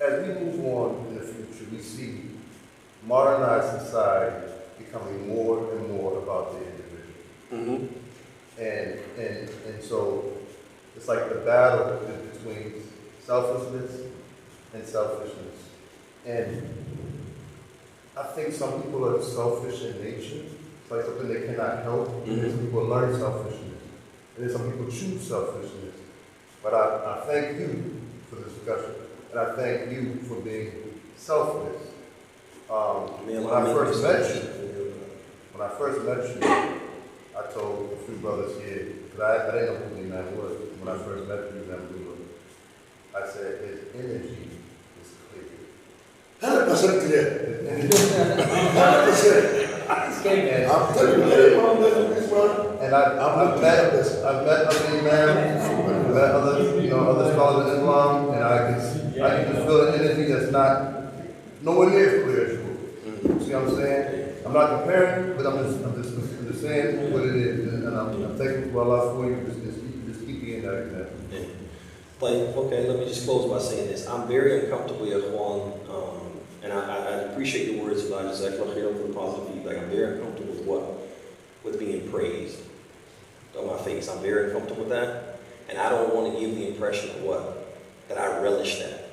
As we move on in the future, we see modernized society becoming more and more about the individual. And so it's like the battle between selflessness and selfishness. And I think some people are selfish in nature. It's like something they cannot help. And some people learn selfishness. And then some people choose selfishness. But I thank you for the discussion. And I thank you for being selfless. When I first met you, I told a few brothers here, because I didn't know who the man was. When I first met you, I said, his energy is clear. 100% clear. 100%. I'm telling you, and I've met other imams, I've met other scholars in Islam, and I can just feel an energy that's not nowhere near as clear as yours. See what I'm saying? I'm not comparing, but I'm just saying what it is, and I'm thankful to Allah for you. Just keep being that example. Okay, let me just close by saying this. I'm very uncomfortable with Ikhwan, and I appreciate the words of Allah for the positive feedback. I'm very uncomfortable with what? With being praised on my face. I'm very uncomfortable with that. And I don't want to give the impression of what? That I relish that.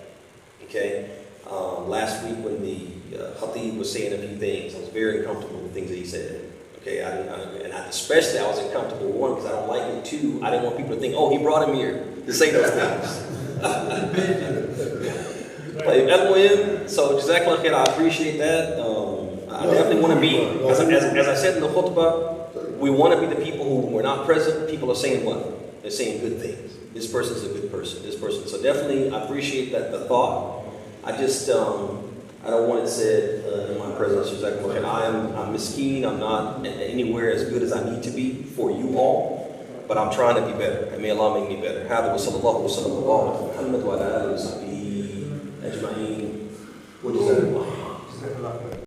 Okay? Last week when the Khatib was saying a few things, I was very uncomfortable with things that he said. Okay? Especially I was uncomfortable, one, because I don't like it. Two, I didn't want people to think, oh, he brought him here to say those things. So Jazakallah khair, I appreciate that. I definitely want to be, as I said in the khutbah, we want to be the people who were not present. People are saying what? They're saying good things. This person's a good person. This person. So definitely, I appreciate that the thought. I just, I don't want it said in my presence. Jazakallah khair. I'm miskeen. I'm not anywhere as good as I need to be for you all. But I'm trying to be better. And may Allah make me better. هذا وصلى الله وسلم على محمد وعلى آله وصحبه أجمعين.